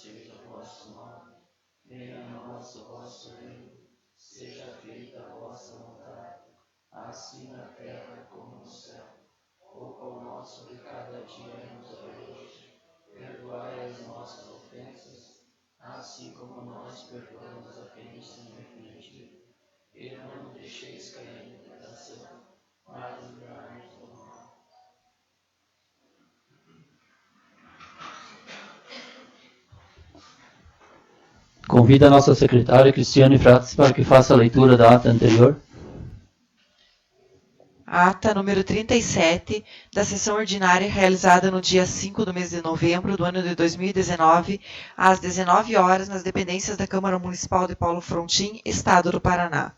seja o vosso nome, venha a nós o vosso reino, seja feita a vossa vontade, assim na terra como no céu. O pão nosso de cada dia nos dai hoje, perdoai as nossas ofensas, assim como nós perdoamos a quem nos tem ofendido. E não nos deixeis cair em tentação, mas livrai-nos do mal. Convido a nossa secretária Cristiane Frates para que faça a leitura da ata anterior. Ata número 37, da sessão ordinária realizada no dia 5 do mês de novembro do ano de 2019, às 19 horas, nas dependências da Câmara Municipal de Paulo Frontin, Estado do Paraná.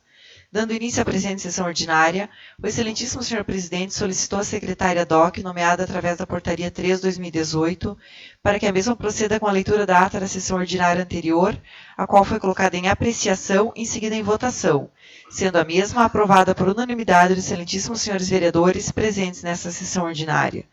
Dando início à presente sessão ordinária, o excelentíssimo senhor presidente solicitou à secretária DOC, nomeada através da portaria 3/2018, para que a mesma proceda com a leitura da ata da sessão ordinária anterior, a qual foi colocada em apreciação e em seguida em votação, sendo a mesma aprovada por unanimidade dos excelentíssimos senhores vereadores presentes nesta sessão ordinária.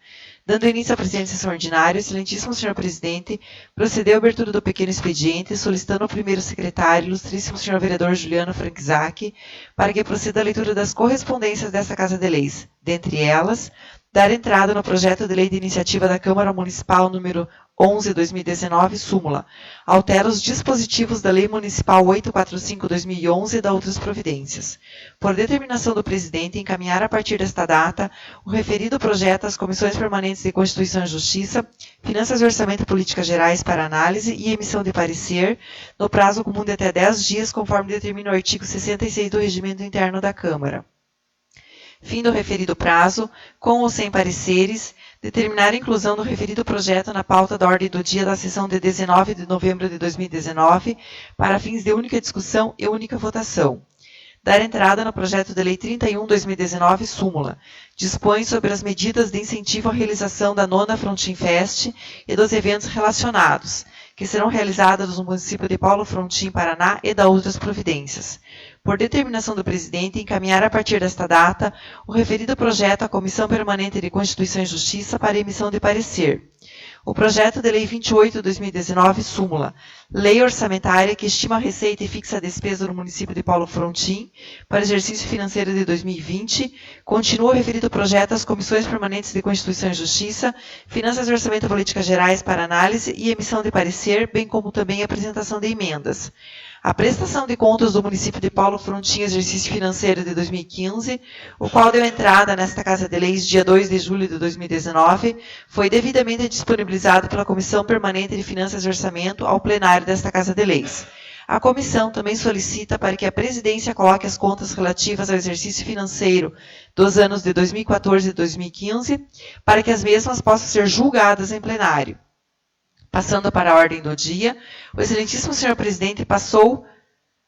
Dando início à presente sessão ordinária, o excelentíssimo senhor presidente procedeu à abertura do pequeno expediente, solicitando ao primeiro secretário, ilustríssimo senhor vereador Juliano Franczak, para que proceda a leitura das correspondências desta Casa de Leis. Dentre elas, dar entrada no projeto de lei de iniciativa da Câmara Municipal número 11/2019, súmula, altera os dispositivos da Lei Municipal 845/2011 e da outras providências. Por determinação do presidente, encaminhar a partir desta data o referido projeto às Comissões Permanentes de Constituição e Justiça, Finanças e Orçamento e Políticas Gerais para análise e emissão de parecer, no prazo comum de até 10 dias, conforme determina o artigo 66 do Regimento Interno da Câmara. Fim do referido prazo, com ou sem pareceres, determinar a inclusão do referido projeto na pauta da ordem do dia da sessão de 19 de novembro de 2019, para fins de única discussão e única votação. Dar entrada no projeto de lei 31/2019, súmula. Dispõe sobre as medidas de incentivo à realização da 9ª Frontin Fest e dos eventos relacionados, que serão realizados no município de Paulo Frontin, Paraná, e da outras providências. Por determinação do presidente, encaminhar a partir desta data o referido projeto à Comissão Permanente de Constituição e Justiça para emissão de parecer. O projeto de lei 28/2019, súmula. Lei orçamentária que estima a receita e fixa a despesa do município de Paulo Frontin para exercício financeiro de 2020, continua o referido projeto às Comissões Permanentes de Constituição e Justiça, Finanças e Orçamento e Políticas Gerais para análise e emissão de parecer, bem como também a apresentação de emendas. A prestação de contas do município de Paulo Frontin, exercício financeiro de 2015, o qual deu entrada nesta Casa de Leis dia 2 de julho de 2019, foi devidamente disponibilizado pela Comissão Permanente de Finanças e Orçamento ao plenário desta Casa de Leis. A comissão também solicita para que a presidência coloque as contas relativas ao exercício financeiro dos anos de 2014 e 2015, para que as mesmas possam ser julgadas em plenário. Passando para a ordem do dia, o excelentíssimo senhor presidente passou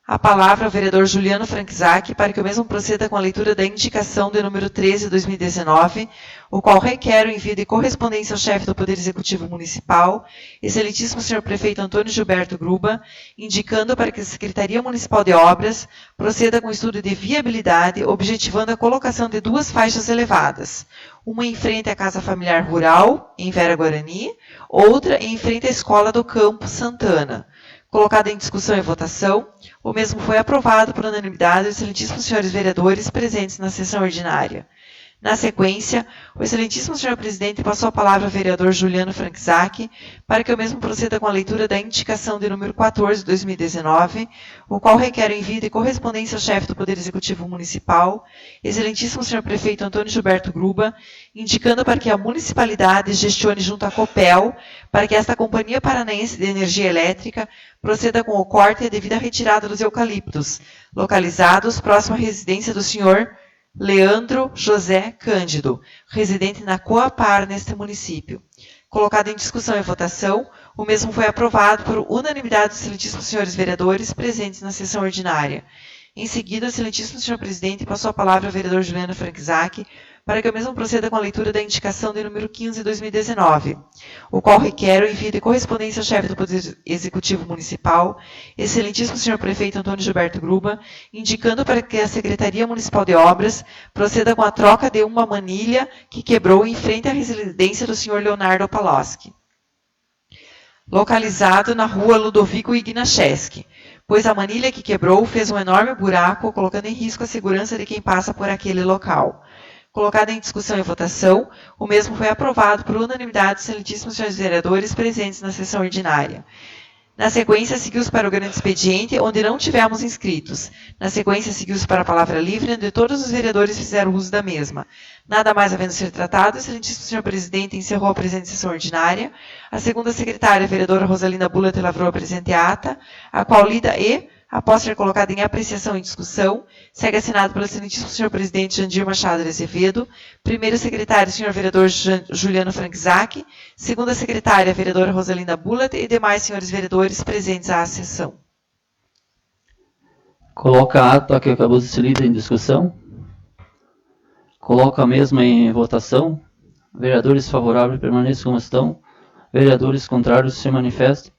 a palavra ao vereador Juliano Franczak para que o mesmo proceda com a leitura da indicação de número 13/2019, o qual requer o envio de correspondência ao chefe do Poder Executivo Municipal, excelentíssimo senhor prefeito Antônio Gilberto Gruba, indicando para que a Secretaria Municipal de Obras proceda com o estudo de viabilidade, objetivando a colocação de 2 faixas elevadas, uma em frente à Casa Familiar Rural, em Vera Guarani, outra em frente à Escola do Campo Santana. Colocado em discussão e votação, o mesmo foi aprovado por unanimidade dos excelentíssimos senhores vereadores presentes na sessão ordinária. Na sequência, o excelentíssimo senhor presidente passou a palavra ao vereador Juliano Franczak para que o mesmo proceda com a leitura da indicação de número 14/2019, o qual requer o envio de correspondência ao chefe do Poder Executivo Municipal, excelentíssimo senhor prefeito Antônio Gilberto Gruba, indicando para que a municipalidade gestione junto à Copel, para que esta Companhia Paranaense de Energia Elétrica proceda com o corte e a devida retirada dos eucaliptos, localizados próximo à residência do senhor Leandro José Cândido, residente na Coapar, neste município. Colocado em discussão e votação, o mesmo foi aprovado por unanimidade dos excelentíssimos senhores vereadores presentes na sessão ordinária. Em seguida, o excelentíssimo senhor presidente passou a palavra ao vereador Juliano Franczak para que o mesmo proceda com a leitura da indicação de número 15/2019, o qual requer o envio de correspondência ao chefe do Poder Executivo Municipal, excelentíssimo senhor prefeito Antônio Gilberto Gruba, indicando para que a Secretaria Municipal de Obras proceda com a troca de uma manilha que quebrou em frente à residência do senhor Leonardo Paloski. localizado na rua Ludovico Ignachewski, pois a manilha que quebrou fez um enorme buraco, colocando em risco a segurança de quem passa por aquele local. Colocado em discussão e votação, o mesmo foi aprovado por unanimidade dos excelentíssimos senhores vereadores presentes na sessão ordinária. Na sequência, seguiu-se para o grande expediente, onde não tivemos inscritos. Na sequência, seguiu-se para a palavra livre, onde todos os vereadores fizeram uso da mesma. Nada mais havendo ser tratado, o excelentíssimo senhor presidente encerrou a presente sessão ordinária. A segunda secretária, a vereadora Rosalinda Bullet, lavrou a presente ata, a qual lida e, após ser colocada em apreciação e discussão, segue assinado pelo excelentíssimo senhor presidente Jandir Machado de Azevedo, primeiro secretário, senhor vereador Juliano Frankzak, segunda secretária, a vereadora Rosalinda Bullet e demais senhores vereadores presentes à sessão. Coloca a ata que acabou de ser lida em discussão. Coloca a mesma em votação. Vereadores favoráveis permaneçam como estão. Vereadores contrários se manifestem.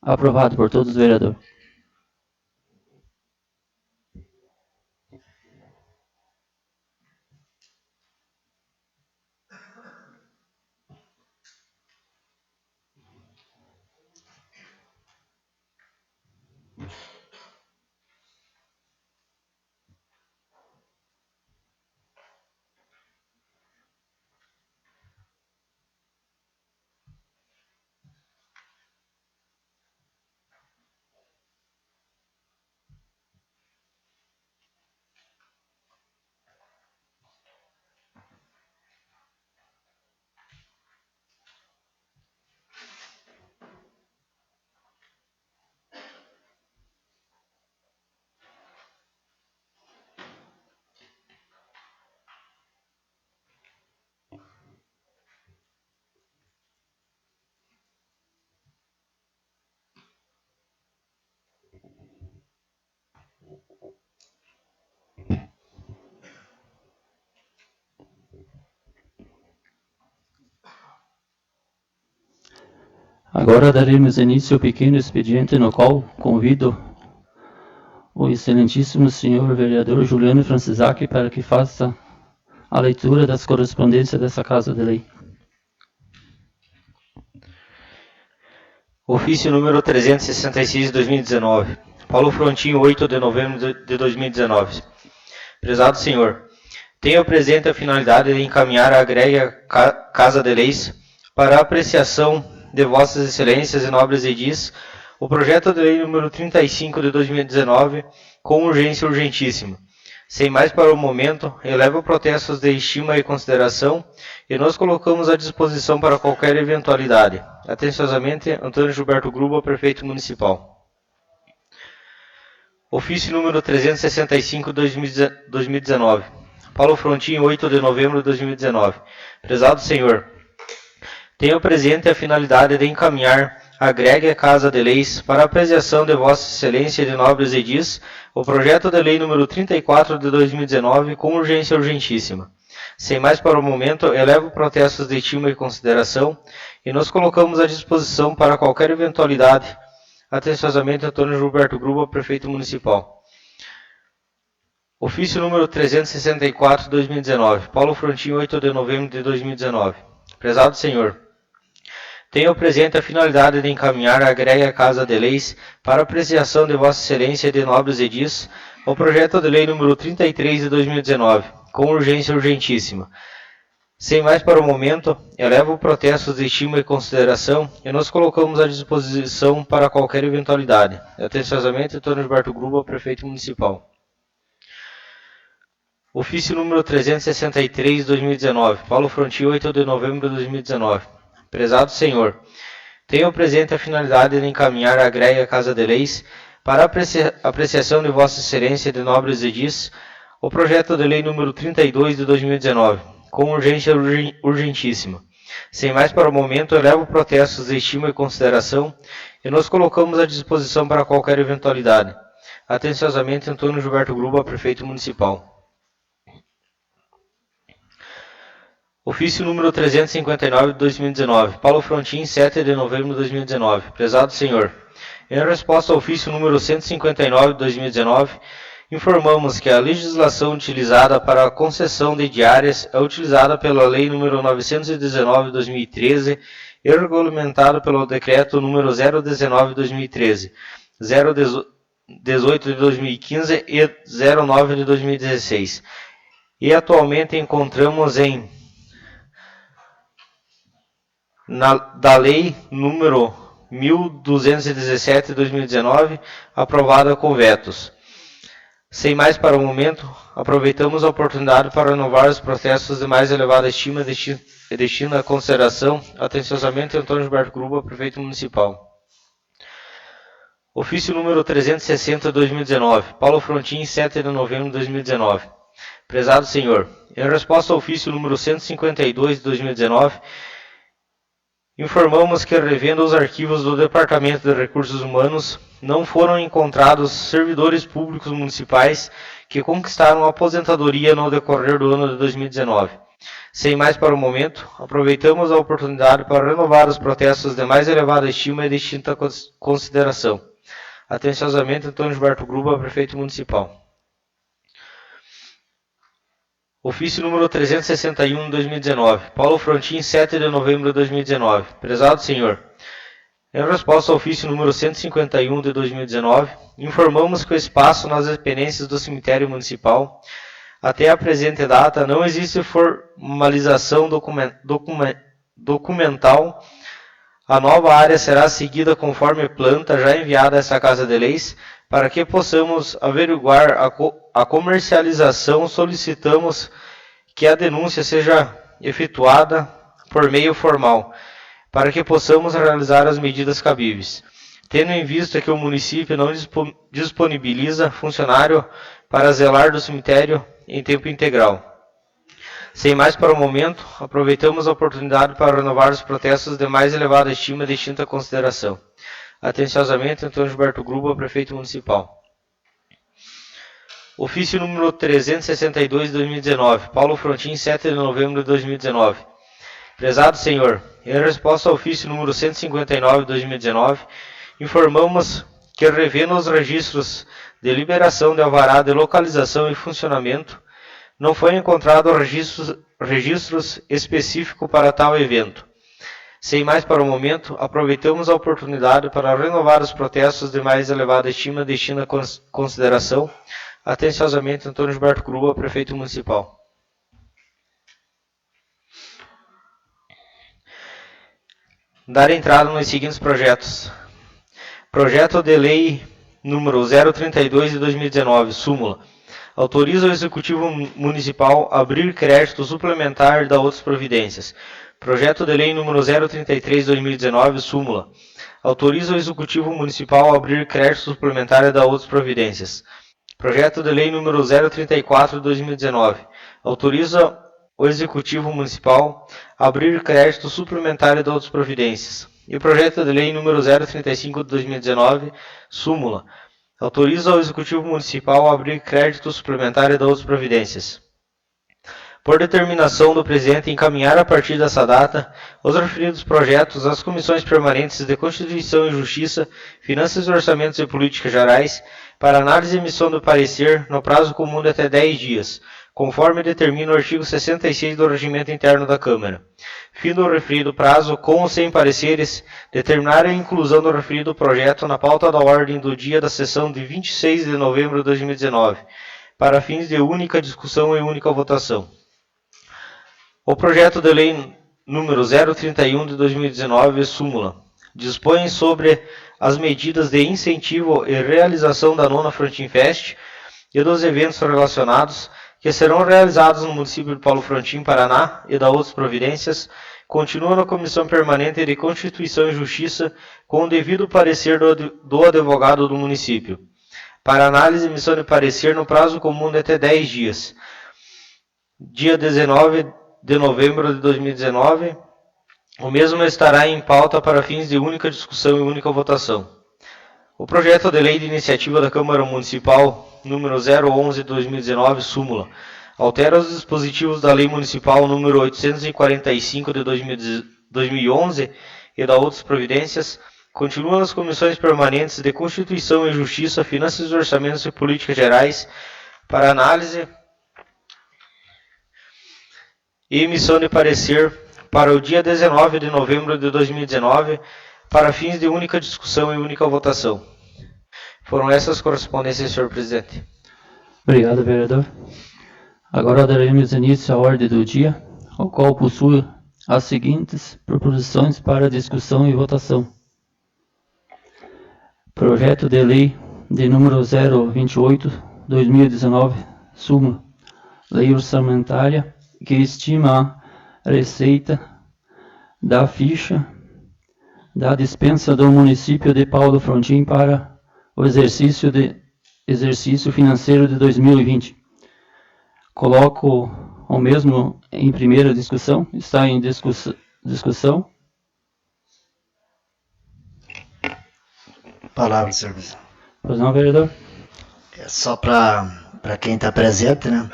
Aprovado por todos os vereadores. Agora daremos início ao pequeno expediente no qual convido o excelentíssimo senhor vereador Juliano Frankzak para que faça a leitura das correspondências dessa Casa de Lei. Ofício número 366 de 2019. Paulo Frontin, 8 de novembro de 2019. Prezado senhor, tenho presente a finalidade de encaminhar à agrega Casa de Leis para a apreciação de vossas excelências e nobres edis o projeto de lei número 35 de 2019 com urgência urgentíssima. Sem mais para o momento, elevo protestos de estima e consideração e nos colocamos à disposição para qualquer eventualidade. Atenciosamente, Antônio Gilberto Gruba, Prefeito Municipal. Ofício número 365 de 2019. Paulo Frontin, 8 de novembro de 2019. Prezado senhor, tenho presente a finalidade de encaminhar à agrega Casa de Leis para a apreciação de Vossa Excelência e de nobres edis o projeto de lei número 34 de 2019 com urgência urgentíssima. Sem mais para o momento, elevo protestos de estima e consideração e nos colocamos à disposição para qualquer eventualidade. Atenciosamente, Antônio Gilberto Gruba, Prefeito Municipal. Ofício número 364 de 2019. Paulo Frontin, 8 de novembro de 2019. Prezado senhor, tenho presente a finalidade de encaminhar à agrega Casa de Leis para apreciação de Vossa Excelência e de nobres edis o projeto de lei número 33 de 2019, com urgência urgentíssima. Sem mais para o momento, elevo protestos de estima e consideração e nos colocamos à disposição para qualquer eventualidade. Atenciosamente, Antônio Gilberto Gruba, Prefeito Municipal. Ofício número 363 de 2019. Paulo Frontin, 8 de novembro de 2019. Prezado senhor, tenho presente a finalidade de encaminhar à agrega Casa de Leis para apreciação de Vossa Excelência e de nobres edis o projeto de lei número 32 de 2019, com urgência urgentíssima. Sem mais para o momento, elevo protestos de estima e consideração e nos colocamos à disposição para qualquer eventualidade. Atenciosamente, Antônio Gilberto Gruba, Prefeito Municipal. Ofício número 359 de 2019. Paulo Frontin, 7 de novembro de 2019. Prezado senhor, em resposta ao ofício número 159 de 2019, Informamos que a legislação utilizada para a concessão de diárias é utilizada pela Lei nº 919/2013 e regulamentada pelo Decreto nº 019/2013, 018/2015 e 09/2016. E atualmente encontramos da Lei nº 1217/2019, aprovada com vetos. Sem mais para o momento, aproveitamos a oportunidade para renovar os protestos de mais elevada estima e destino à consideração, atenciosamente, Antônio Gilberto Gruba, Prefeito Municipal. Ofício número 360/2019, Paulo Frontin, 7 de novembro de 2019. Prezado Senhor, em resposta ao ofício número 152 de 2019, informamos que, revendo os arquivos do Departamento de Recursos Humanos, não foram encontrados servidores públicos municipais que conquistaram a aposentadoria no decorrer do ano de 2019. Sem mais para o momento, aproveitamos a oportunidade para renovar os protestos de mais elevada estima e distinta consideração. Atenciosamente, Antônio Gilberto Gruba, Prefeito Municipal. Ofício número 361 de 2019, Paulo Frontin, 7 de novembro de 2019. Prezado Senhor, em resposta ao ofício número 151 de 2019, informamos que o espaço nas dependências do cemitério municipal, até a presente data, não existe formalização documental. A nova área será seguida conforme planta já enviada a essa Casa de Leis. Para que possamos averiguar a comercialização, solicitamos que a denúncia seja efetuada por meio formal, para que possamos realizar as medidas cabíveis, tendo em vista que o município não disponibiliza funcionário para zelar do cemitério em tempo integral. Sem mais para o momento, aproveitamos a oportunidade para renovar os protestos de mais elevada estima e distinta consideração. Atenciosamente, Antônio Gilberto Gruba, Prefeito Municipal. Ofício número 362 de 2019, Paulo Frontin, 7 de novembro de 2019. Prezado Senhor, em resposta ao ofício número 159 de 2019, informamos que, revendo os registros de liberação de alvará de localização e funcionamento, não foi encontrado registros específicos para tal evento. Sem mais para o momento, aproveitamos a oportunidade para renovar os protestos de mais elevada estima e distinta consideração. Atenciosamente, Antônio Gilberto Gruba, Prefeito Municipal. Dar entrada nos seguintes projetos. Projeto de Lei número 032 de 2019, súmula. Autoriza o Executivo Municipal a abrir crédito suplementar e dar outras providências. Projeto de Lei número 033 de 2019, súmula. Autoriza o Executivo Municipal a abrir crédito suplementar e dar outras providências. Projeto de Lei número 034 de 2019. Autoriza o Executivo Municipal a abrir crédito suplementar e dar outras providências. E o Projeto de Lei número 035 de 2019, súmula. Autoriza o Executivo Municipal a abrir crédito suplementar e dar outras providências. Por determinação do Presidente, encaminhar a partir dessa data os referidos projetos às Comissões Permanentes de Constituição e Justiça, Finanças e Orçamentos e Políticas Gerais, para análise e emissão do parecer no prazo comum de até 10 dias, conforme determina o artigo 66 do Regimento Interno da Câmara. Fim do referido prazo, com ou sem pareceres, determinar a inclusão do referido projeto na pauta da ordem do dia da sessão de 26 de novembro de 2019, para fins de única discussão e única votação. O projeto de lei número 031 de 2019, súmula, dispõe sobre as medidas de incentivo e realização da 9ª Frontin Fest e dos eventos relacionados, que serão realizados no município de Paulo Frontin, Paraná, e da outras providências, continua na Comissão Permanente de Constituição e Justiça, com o devido parecer do advogado do município, para análise e emissão de parecer no prazo comum de até 10 dias. Dia 19 de novembro de 2019, o mesmo estará em pauta para fins de única discussão e única votação. O projeto de lei de iniciativa da Câmara Municipal número 011 de 2019, súmula, altera os dispositivos da Lei Municipal número 845 de 2011 e da outras providências, Continuam as comissões permanentes de Constituição e Justiça, Finanças e Orçamentos e Políticas Gerais para análise e emissão de parecer para o dia 19 de novembro de 2019, para fins de única discussão e única votação. Foram essas correspondências, senhor presidente. Obrigado, vereador. Agora daremos início à ordem do dia, o qual possui as seguintes proposições para discussão e votação. Projeto de Lei de número 028/2019, súmula, Lei Orçamentária, que estima a receita da ficha da despensa do município de Paulo Frontin para o exercício financeiro de 2020. Coloco o mesmo em primeira discussão. Está em discussão. Palavra, senhor presidente. Pois não, vereador? É só para quem está presente, né?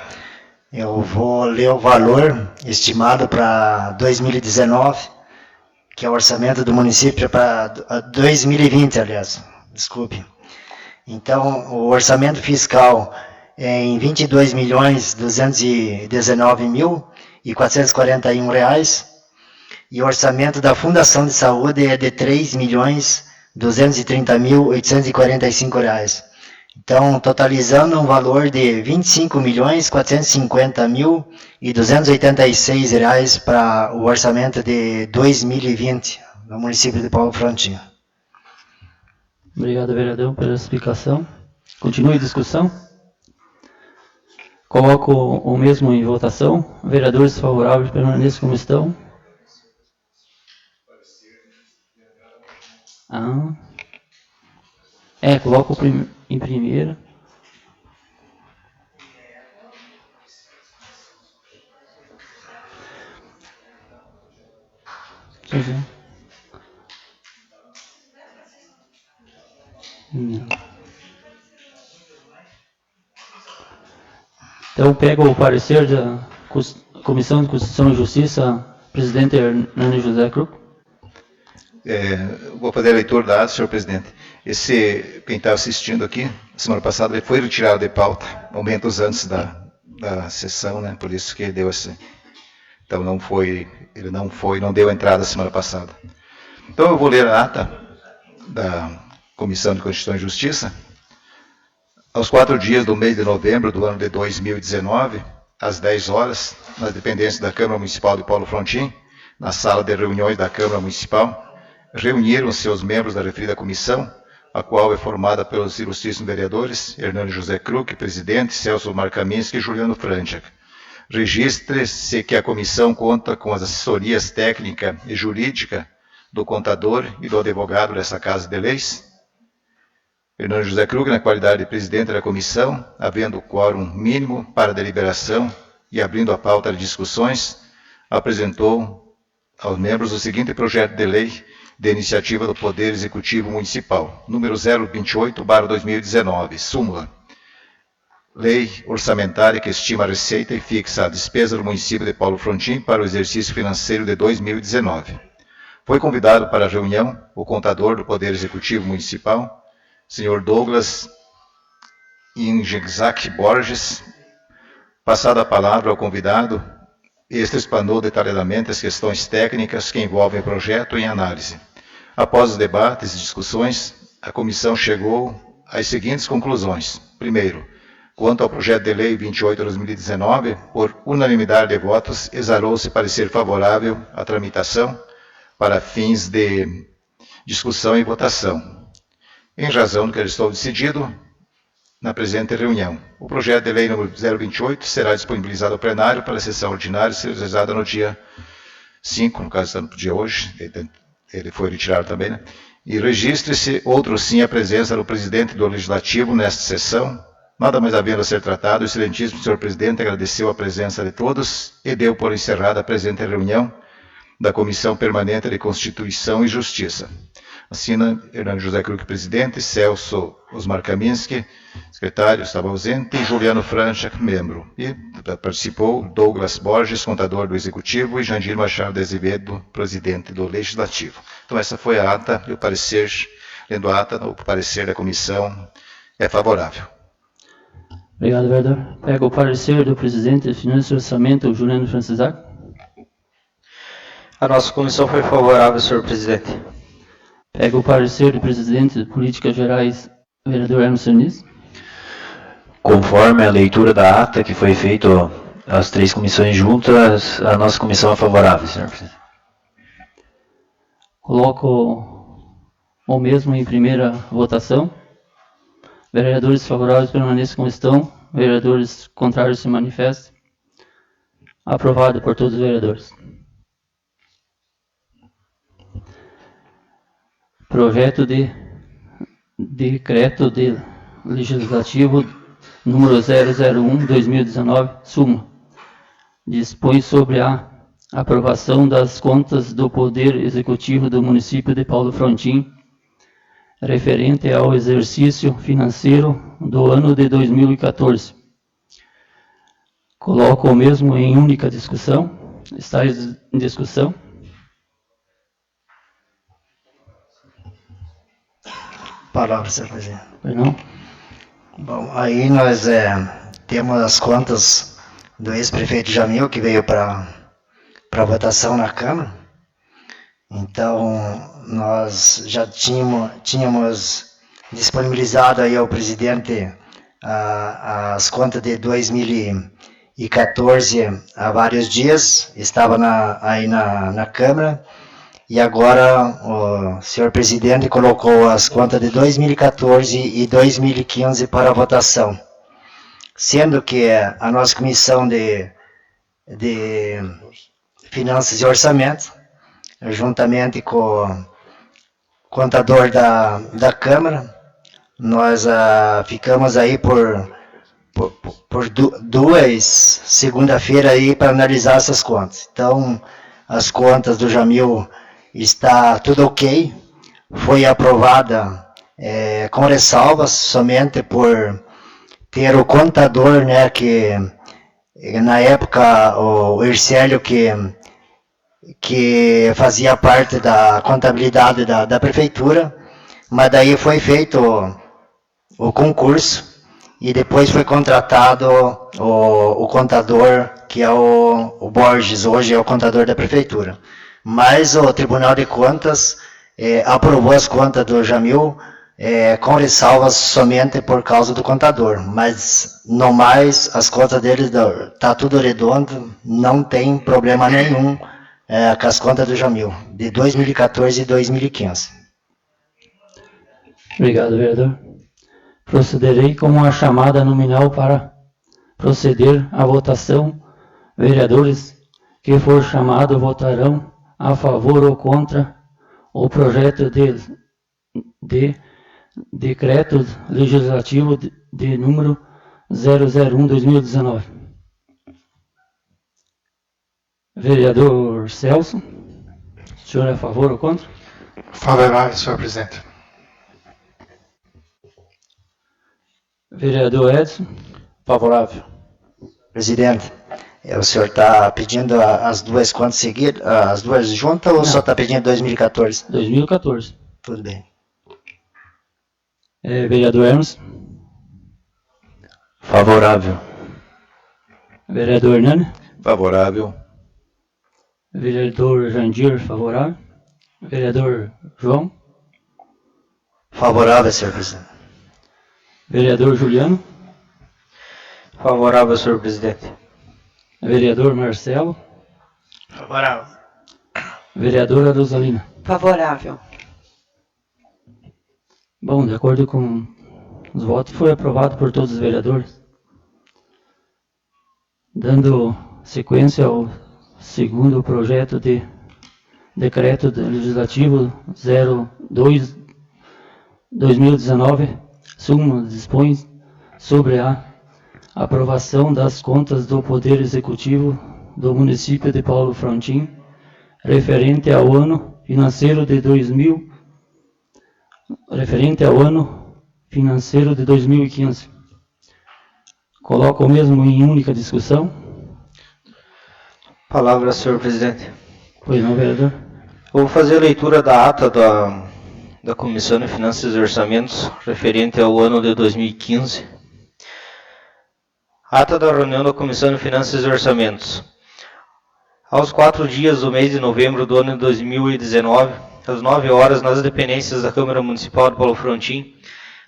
Eu vou ler o valor estimado para 2019, que é o orçamento do município para 2020, aliás, desculpe. Então, o orçamento fiscal é em R$ 22.219.441 reais, e o orçamento da Fundação de Saúde é de R$ 3.230.845 reais. Então, totalizando um valor de R$ 25.450.286 reais para o orçamento de 2020 no município de Paulo Frontin. Obrigado, vereador, pela explicação. Continue a discussão. Coloco o mesmo em votação. Vereadores favoráveis permaneçam como estão. Coloco em primeira. Não. Então, pego o parecer da Comissão de Constituição e Justiça, presidente Hernani José Kruk. Vou fazer a leitura da ata, senhor presidente. Quem está assistindo aqui, semana passada, ele foi retirado de pauta, momentos antes da sessão, né? Por isso que ele deu esse. Então, não deu entrada semana passada. Então, eu vou ler a ata da Comissão de Constituição e Justiça. Aos 4 dias do mês de novembro do ano de 2019, às 10 horas, nas dependências da Câmara Municipal de Paulo Frontin, na sala de reuniões da Câmara Municipal, reuniram-se os membros da referida comissão, a qual é formada pelos ilustríssimos vereadores Hernani José Kruk, presidente, Celso Markaminski e Juliano Franchak. Registre-se que a comissão conta com as assessorias técnica e jurídica do contador e do advogado dessa Casa de Leis. Hernani José Kruk, na qualidade de presidente da comissão, havendo quórum mínimo para deliberação e abrindo a pauta de discussões, apresentou aos membros o seguinte projeto de lei de iniciativa do Poder Executivo Municipal, número 028/2019, súmula. Lei orçamentária que estima a receita e fixa a despesa do município de Paulo Frontin para o exercício financeiro de 2019. Foi convidado para a reunião o contador do Poder Executivo Municipal, senhor Douglas Ingexac Borges. Passada a palavra ao convidado, este explanou detalhadamente as questões técnicas que envolvem o projeto em análise. Após os debates e discussões, a comissão chegou às seguintes conclusões. Primeiro, quanto ao projeto de lei 28/2019, por unanimidade de votos, exarou-se parecer favorável à tramitação para fins de discussão e votação. Em razão do que estou decidido na presente reunião, o projeto de lei número 028 será disponibilizado ao plenário para a sessão ordinária ser realizada no dia 5, no caso está no dia hoje, ele foi retirado também, né? E registre-se, outro sim, a presença do presidente do Legislativo nesta sessão. Nada mais havendo a ser tratado, o excelentíssimo senhor presidente agradeceu a presença de todos e deu por encerrada a presente reunião da Comissão Permanente de Constituição e Justiça. Assina Hernani José Kruk, presidente, Celso Osmar Kaminski, secretário, estava ausente, e Juliano Franchak, membro. E participou Douglas Borges, contador do Executivo, e Jandir Machado de Azevedo, presidente do Legislativo. Então, essa foi a ata e o parecer, lendo a ata, o parecer da comissão é favorável. Obrigado, vereador. Pego o parecer do presidente de Finanças e Orçamento, Juliano Francisac. A nossa comissão foi favorável, senhor presidente. Pego o parecer do presidente de Políticas Gerais, vereador Hermes Nis. Conforme a leitura da ata que foi feita as três comissões juntas, a nossa comissão é favorável, senhor presidente. Coloco o mesmo em primeira votação. Vereadores favoráveis permaneçam como estão. Vereadores contrários se manifestem. Aprovado por todos os vereadores. Projeto de decreto legislativo número 001/2019, súmula. Dispõe sobre a aprovação das contas do Poder Executivo do município de Paulo Frontin, referente ao exercício financeiro do ano de 2014. Coloco o mesmo em única discussão. Está em discussão. Palavra, senhor presidente. Perdão. Bom, aí nós temos as contas do ex-prefeito Jamil, que veio para votação na Câmara. Então, nós já tínhamos disponibilizado aí ao presidente as contas de 2014 há vários dias, estava aí na Câmara, e agora o senhor presidente colocou as contas de 2014 e 2015 para votação, sendo que a nossa comissão de Finanças e Orçamento, juntamente com o contador da Câmara, nós ficamos aí por duas segunda-feira aí para analisar essas contas. Então, as contas do Jamil está tudo ok, foi aprovada com ressalvas, somente por ter o contador, né, que na época o Ircélio que fazia parte da contabilidade da prefeitura, mas daí foi feito o concurso e depois foi contratado o contador, que é o Borges, hoje é o contador da prefeitura. Mas o Tribunal de Contas aprovou as contas do Jamil com ressalvas somente por causa do contador, mas no mais as contas dele tá tudo redondo, não tem problema nenhum com as contas do Jamil, de 2014 e 2015. Obrigado, vereador. Procederei com uma chamada nominal para proceder à votação. Vereadores que for chamado votarão a favor ou contra o projeto de decreto legislativo de número 001/2019. Vereador Celso, o senhor é a favor ou contra? Favorável, senhor presidente. Vereador Edson. Favorável. Presidente, o senhor está pedindo as duas contas seguidas, as duas juntas, ou só está pedindo 2014? 2014. Tudo bem. Vereador Hermes. Favorável. Vereador Hernani. Favorável. Vereador Jandir, favorável. Vereador João. Favorável, senhor presidente. Vereador Juliano. Favorável, senhor presidente. Vereador Marcelo. Favorável. Vereadora Rosalina. Favorável. Bom, de acordo com os votos, foi aprovado por todos os vereadores. Dando sequência ao segundo projeto de decreto legislativo 02/2019, súmula dispõe sobre a aprovação das contas do Poder Executivo do município de Paulo Frontin, referente ao ano financeiro de 2015. Coloco o mesmo em única discussão. Palavra, senhor presidente. Pois não, vereador? Vou fazer a leitura da ata da Comissão de Finanças e Orçamentos referente ao ano de 2015. Ata da reunião da Comissão de Finanças e Orçamentos. Aos 4 dias do mês de novembro do ano de 2019, às 9 horas, nas dependências da Câmara Municipal de Paulo Frontin,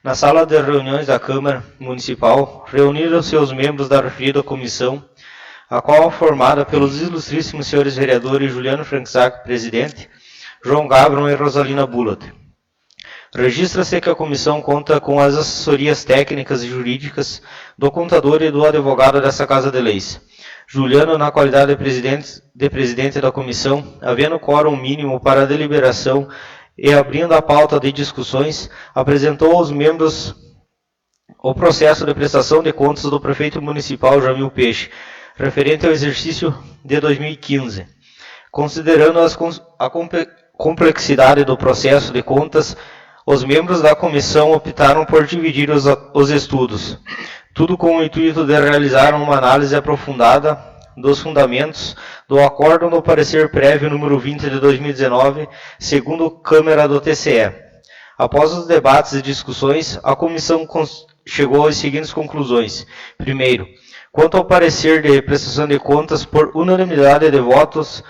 na sala de reuniões da Câmara Municipal, reuniram-se os membros da referida comissão, a qual é formada pelos ilustríssimos senhores vereadores Juliano Franczak, presidente, João Gabriel e Rosalina Bullock. Registra-se que a comissão conta com as assessorias técnicas e jurídicas do contador e do advogado dessa Casa de Leis. Juliano, na qualidade de presidente da comissão, havendo quórum mínimo para a deliberação e abrindo a pauta de discussões, apresentou aos membros o processo de prestação de contas do prefeito municipal Jamil Peixe, referente ao exercício de 2015. Considerando a complexidade do processo de contas, os membros da comissão optaram por dividir os estudos, tudo com o intuito de realizar uma análise aprofundada dos fundamentos do acórdão do parecer prévio número 20 de 2019, segundo Câmara do TCE. Após os debates e discussões, a comissão chegou às seguintes conclusões. Primeiro, quanto ao parecer de prestação de contas, por unanimidade de votos,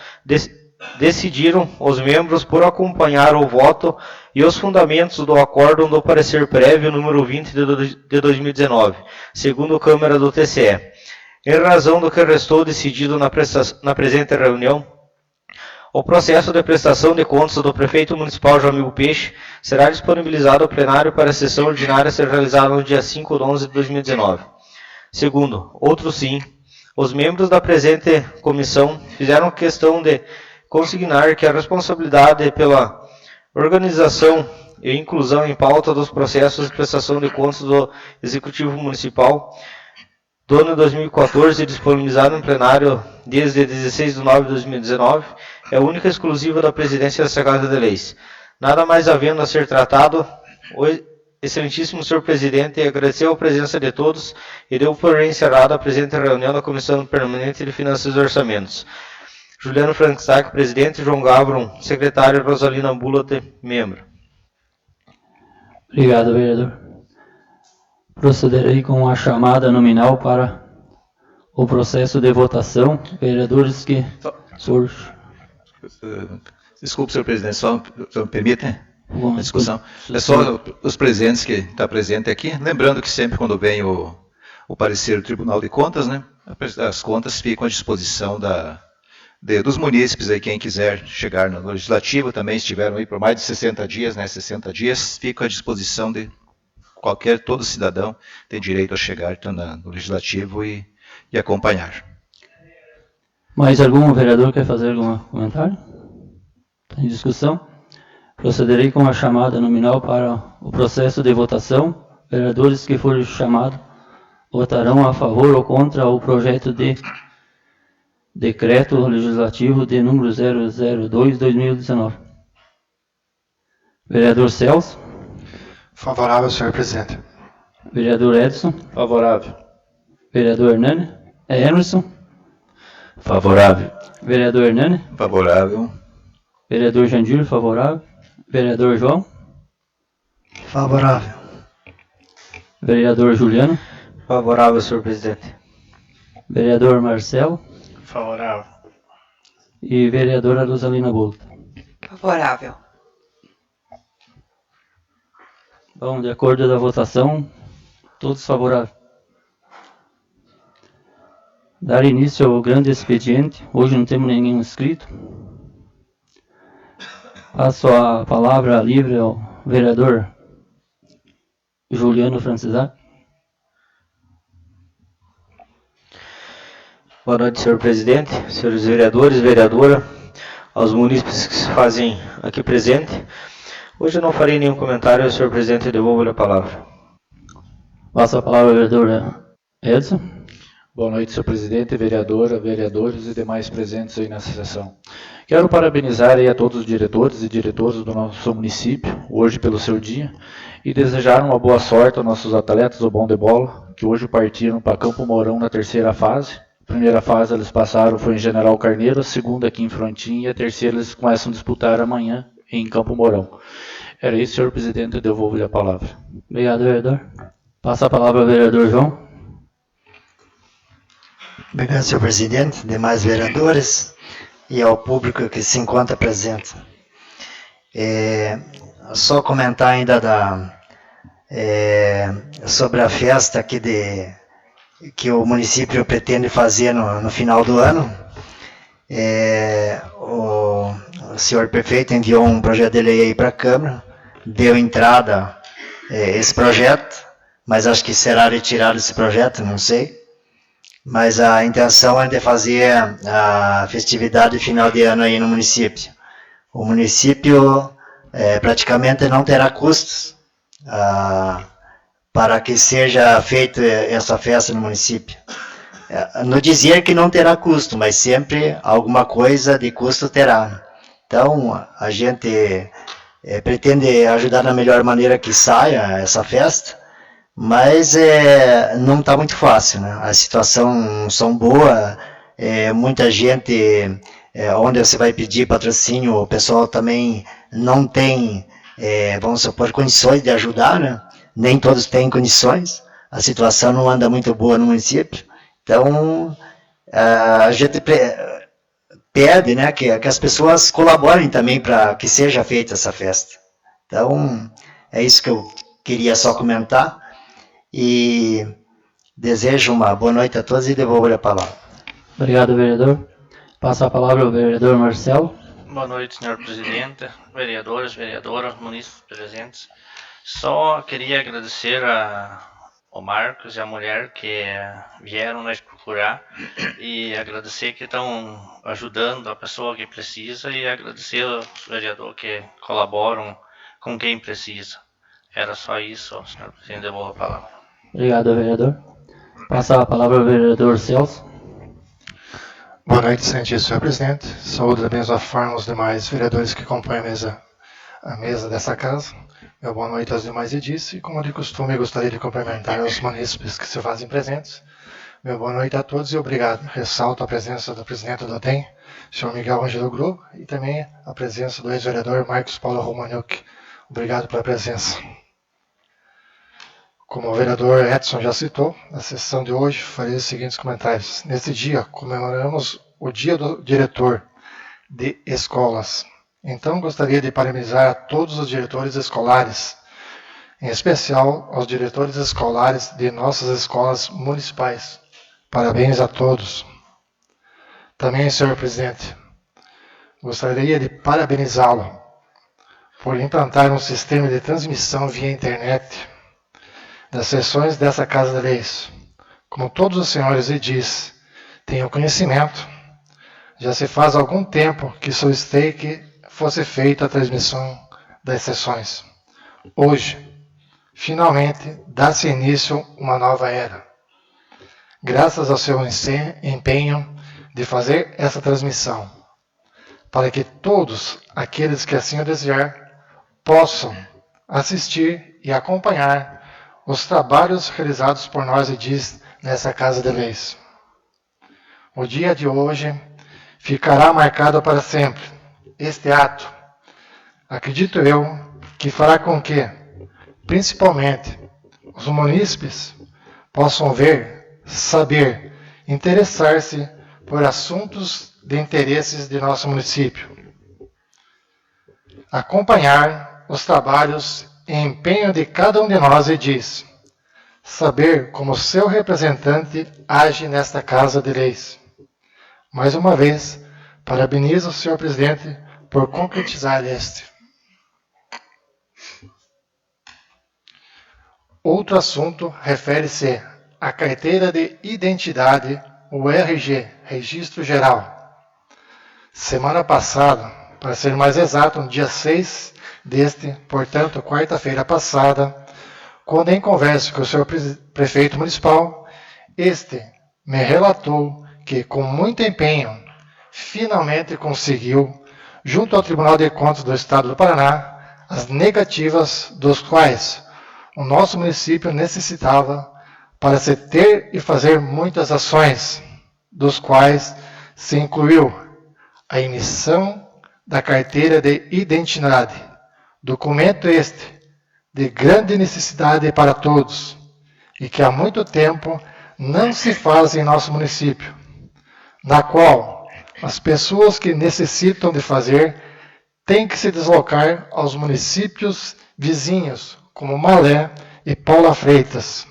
decidiram os membros por acompanhar o voto e os fundamentos do acórdão do parecer prévio número 20 de 2019, segundo Câmara do TCE. Em razão do que restou decidido na presente reunião, o processo de prestação de contas do prefeito municipal Jamil Peixe será disponibilizado ao plenário para a sessão ordinária a ser realizada no dia 5/11 de 2019. Segundo, outro sim, os membros da presente comissão fizeram questão de consignar que a responsabilidade pela organização e inclusão em pauta dos processos de prestação de contas do Executivo Municipal do ano 2014, disponibilizado no plenário desde 16 de nove de 2019, é única e exclusiva da presidência dessa Casa de Leis. Nada mais havendo a ser tratado, o excelentíssimo senhor presidente agradeceu a presença de todos e deu por encerrada a presente reunião da Comissão Permanente de Finanças e Orçamentos. Juliano Franczak, presidente, João Gabriel, secretário, Rosalina Bullock, membro. Obrigado, vereador. Procederei com a chamada nominal para o processo de votação. Vereadores que... Desculpe, senhor presidente, só me permite Bom, a discussão. É só os presentes que estão presentes aqui. Lembrando que sempre quando vem o parecer do Tribunal de Contas, né, as contas ficam à disposição dos munícipes, aí, quem quiser chegar no Legislativo, também estiveram aí por mais de 60 dias, né, 60 dias, ficam à disposição de todo cidadão tem direito a chegar no Legislativo e acompanhar. Mais algum vereador quer fazer algum comentário? Está em discussão? Procederei com a chamada nominal para o processo de votação. Vereadores que forem chamados votarão a favor ou contra o projeto de decreto legislativo de número 002/2019. Vereador Celso. Favorável, senhor presidente. Vereador Edson. Favorável. Vereador Emerson. Favorável. Vereador Hernani. Favorável. Vereador Jandiro, favorável. Vereador João. Favorável. Vereador Juliano. Favorável, senhor presidente. Vereador Marcelo. Favorável. E vereadora Rosalina Bullock. Favorável. Bom, de acordo da votação, todos favoráveis. Dar início ao grande expediente. Hoje não temos ninguém inscrito. Passo a palavra livre ao vereador Juliano Franczak. Boa noite, senhor presidente, senhores vereadores, vereadora, aos munícipes que se fazem aqui presente. Hoje eu não farei nenhum comentário, senhor presidente, devolvo-lhe a palavra. Passo a palavra ao vereador Edson. Boa noite, senhor presidente, vereadora, vereadores e demais presentes aí nessa sessão. Quero parabenizar aí a todos os diretores e diretoras do nosso município, hoje pelo seu dia, e desejar uma boa sorte aos nossos atletas do bom de bola, que hoje partiram para Campo Mourão na terceira fase, primeira fase eles passaram foi em General Carneiro, a segunda aqui em Frontin e a terceira eles começam a disputar amanhã em Campo Mourão. Era isso, senhor presidente, eu devolvo-lhe a palavra. Obrigado, vereador. Passa a palavra ao vereador João. Obrigado, senhor presidente, demais vereadores e ao público que se encontra presente. Só comentar ainda sobre a festa aqui que o município pretende fazer no final do ano. O senhor prefeito enviou um projeto de lei aí para a Câmara, deu entrada esse projeto, mas acho que será retirado esse projeto, não sei. Mas a intenção é de fazer a festividade de final de ano aí no município. O município praticamente não terá custos para que seja feita essa festa no município. Não dizer que não terá custo, mas sempre alguma coisa de custo terá. Então, a gente pretende ajudar da melhor maneira que saia essa festa, mas não está muito fácil, né? A situação não são boa, muita gente, onde você vai pedir patrocínio, o pessoal também não tem, vamos supor, condições de ajudar, né? Nem todos têm condições, a situação não anda muito boa no município, então a gente pede, né, que as pessoas colaborem também para que seja feita essa festa. Então, é isso que eu queria só comentar. E desejo uma boa noite a todos e devolvo a palavra. Obrigado, vereador. Passa a palavra ao vereador Marcelo. Boa noite, senhor presidente, vereadores, vereadoras, munícipes presentes. Só queria agradecer ao Marcos e à mulher que vieram nos procurar e agradecer que estão ajudando a pessoa que precisa e agradecer aos vereadores que colaboram com quem precisa. Era só isso, senhor presidente, devolvo a palavra. Obrigado, vereador. Passa a palavra ao vereador Celso. Boa noite, senhor presidente. Saúdo da mesma forma os demais vereadores que compõem a mesa dessa casa. Meu boa noite aos demais edis e, como de costume, eu gostaria de cumprimentar os munícipes que se fazem presentes. Meu boa noite a todos e obrigado. Ressalto a presença do presidente do DEM, senhor Miguel Ângelo Grupo, e também a presença do ex-vereador Marcos Paulo Romaniuk. Obrigado pela presença. Como o vereador Edson já citou, na sessão de hoje farei os seguintes comentários. Nesse dia, comemoramos o Dia do Diretor de Escolas. Então, gostaria de parabenizar a todos os diretores escolares, em especial aos diretores escolares de nossas escolas municipais. Parabéns a todos. Também, senhor presidente, gostaria de parabenizá-lo por implantar um sistema de transmissão via internet das sessões dessa Casa de Leis. Como todos os senhores edis tenham conhecimento, já se faz algum tempo que solicitei que fosse feita a transmissão das sessões. Hoje, finalmente, dá-se início uma nova era. Graças ao seu empenho de fazer essa transmissão, para que todos aqueles que assim o desejar possam assistir e acompanhar os trabalhos realizados por nós edis nessa Casa de Leis. O dia de hoje ficará marcado para sempre. Este ato, acredito eu, que fará com que, principalmente, os munícipes possam ver, saber, interessar-se por assuntos de interesses de nosso município. Acompanhar os trabalhos e empenho de cada um de nós edis. Saber como seu representante age nesta Casa de Leis. Mais uma vez, parabenizo o senhor presidente por concretizar este. Outro assunto refere-se à carteira de identidade, o RG, Registro Geral. Semana passada, para ser mais exato, no dia 6 portanto, quarta-feira passada, quando em conversa com o senhor prefeito municipal, este me relatou que, com muito empenho, finalmente conseguiu, junto ao Tribunal de Contas do Estado do Paraná, as negativas dos quais o nosso município necessitava para se ter e fazer muitas ações. dos quais se incluiu a emissão da carteira de identidade, documento este de grande necessidade para todos e que há muito tempo não se faz em nosso município, na qual as pessoas que necessitam de fazer têm que se deslocar aos municípios vizinhos, como Malé e Paula Freitas,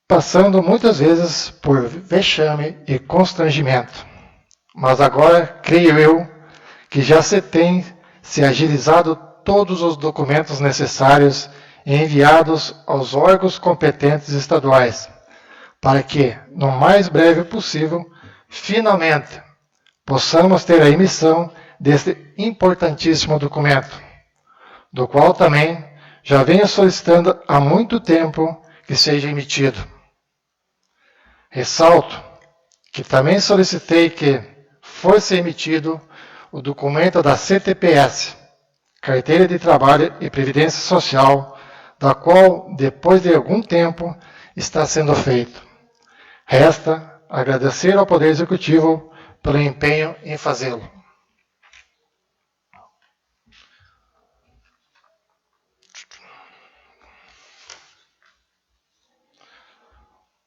passando muitas vezes por vexame e constrangimento. Mas agora, creio eu, que já se tem se agilizado todos os documentos necessários e enviados aos órgãos competentes estaduais, para que, no mais breve possível, finalmente, possamos ter a emissão deste importantíssimo documento, do qual também já venho solicitando há muito tempo que seja emitido. Ressalto que também solicitei que fosse emitido o documento da CTPS, Carteira de Trabalho e Previdência Social, da qual, depois de algum tempo, está sendo feito. Resta agradecer ao Poder Executivo pelo empenho em fazê-lo.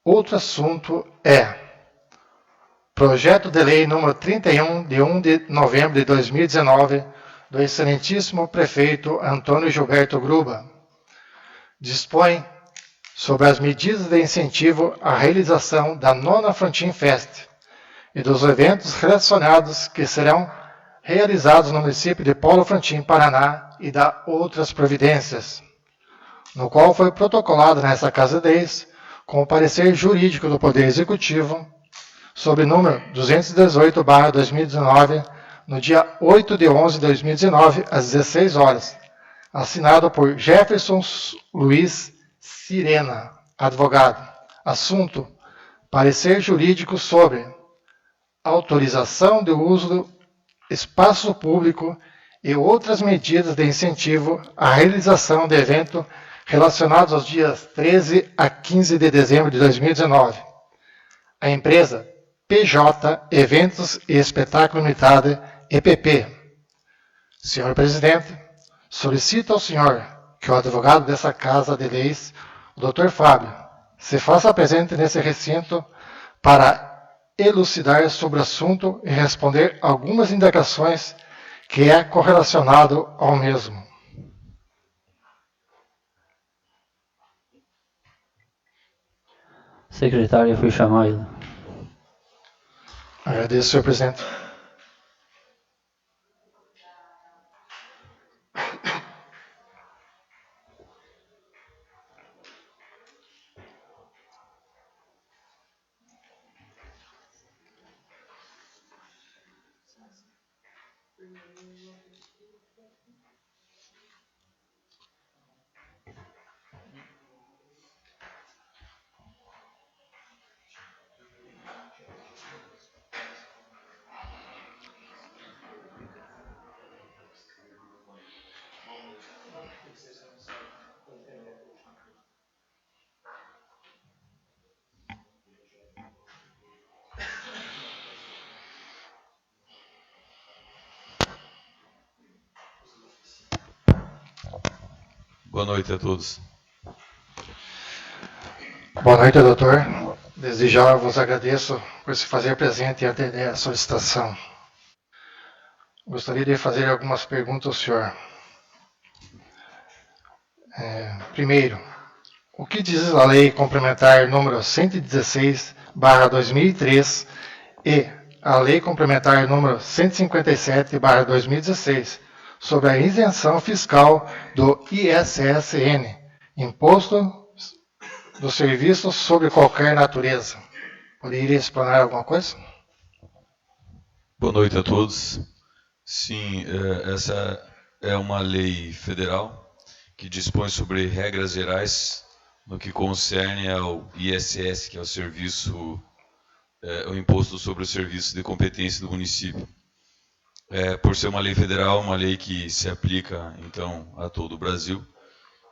Outro assunto é Projeto de Lei número 31, de 1 de novembro de 2019, do excelentíssimo prefeito Antônio Gilberto Gruba. Dispõe sobre as medidas de incentivo à realização da 9ª Frontin Fest e dos eventos relacionados que serão realizados no município de Paulo Frontin, Paraná, e da outras providências, no qual foi protocolado nesta Casa de Leis com o parecer jurídico do Poder Executivo sobre número 218/2019, no dia 8 de 11 de 2019, às 16 horas, assinado por Jefferson Luiz Sirena, advogado. Assunto: parecer jurídico sobre autorização de uso do espaço público e outras medidas de incentivo à realização de evento relacionados aos dias 13 a 15 de dezembro de 2019. A empresa PJ Eventos e Espetáculo Limitada, EPP. Senhor Presidente, solicito ao senhor que o advogado dessa Casa de Leis, o Dr. Fábio, se faça presente nesse recinto para elucidar sobre o assunto e responder algumas indagações que é correlacionado ao mesmo. Secretária foi chamada. Agradeço, senhor presidente. Boa noite a todos. Boa noite, doutor. Desde já vos agradeço por se fazer presente e atender a solicitação. Gostaria de fazer algumas perguntas ao senhor. Primeiro, o que diz a Lei Complementar número 116/2003 e a Lei Complementar número 157/2016 sobre a isenção fiscal do ISSN, Imposto dos Serviços sobre qualquer natureza? Poderia explanar alguma coisa? Boa noite a todos. Sim, essa é uma lei federal que dispõe sobre regras gerais no que concerne ao ISS, que é o serviço, o Imposto sobre o Serviço de Competência do município. Por ser uma lei federal, uma lei que se aplica, então, a todo o Brasil,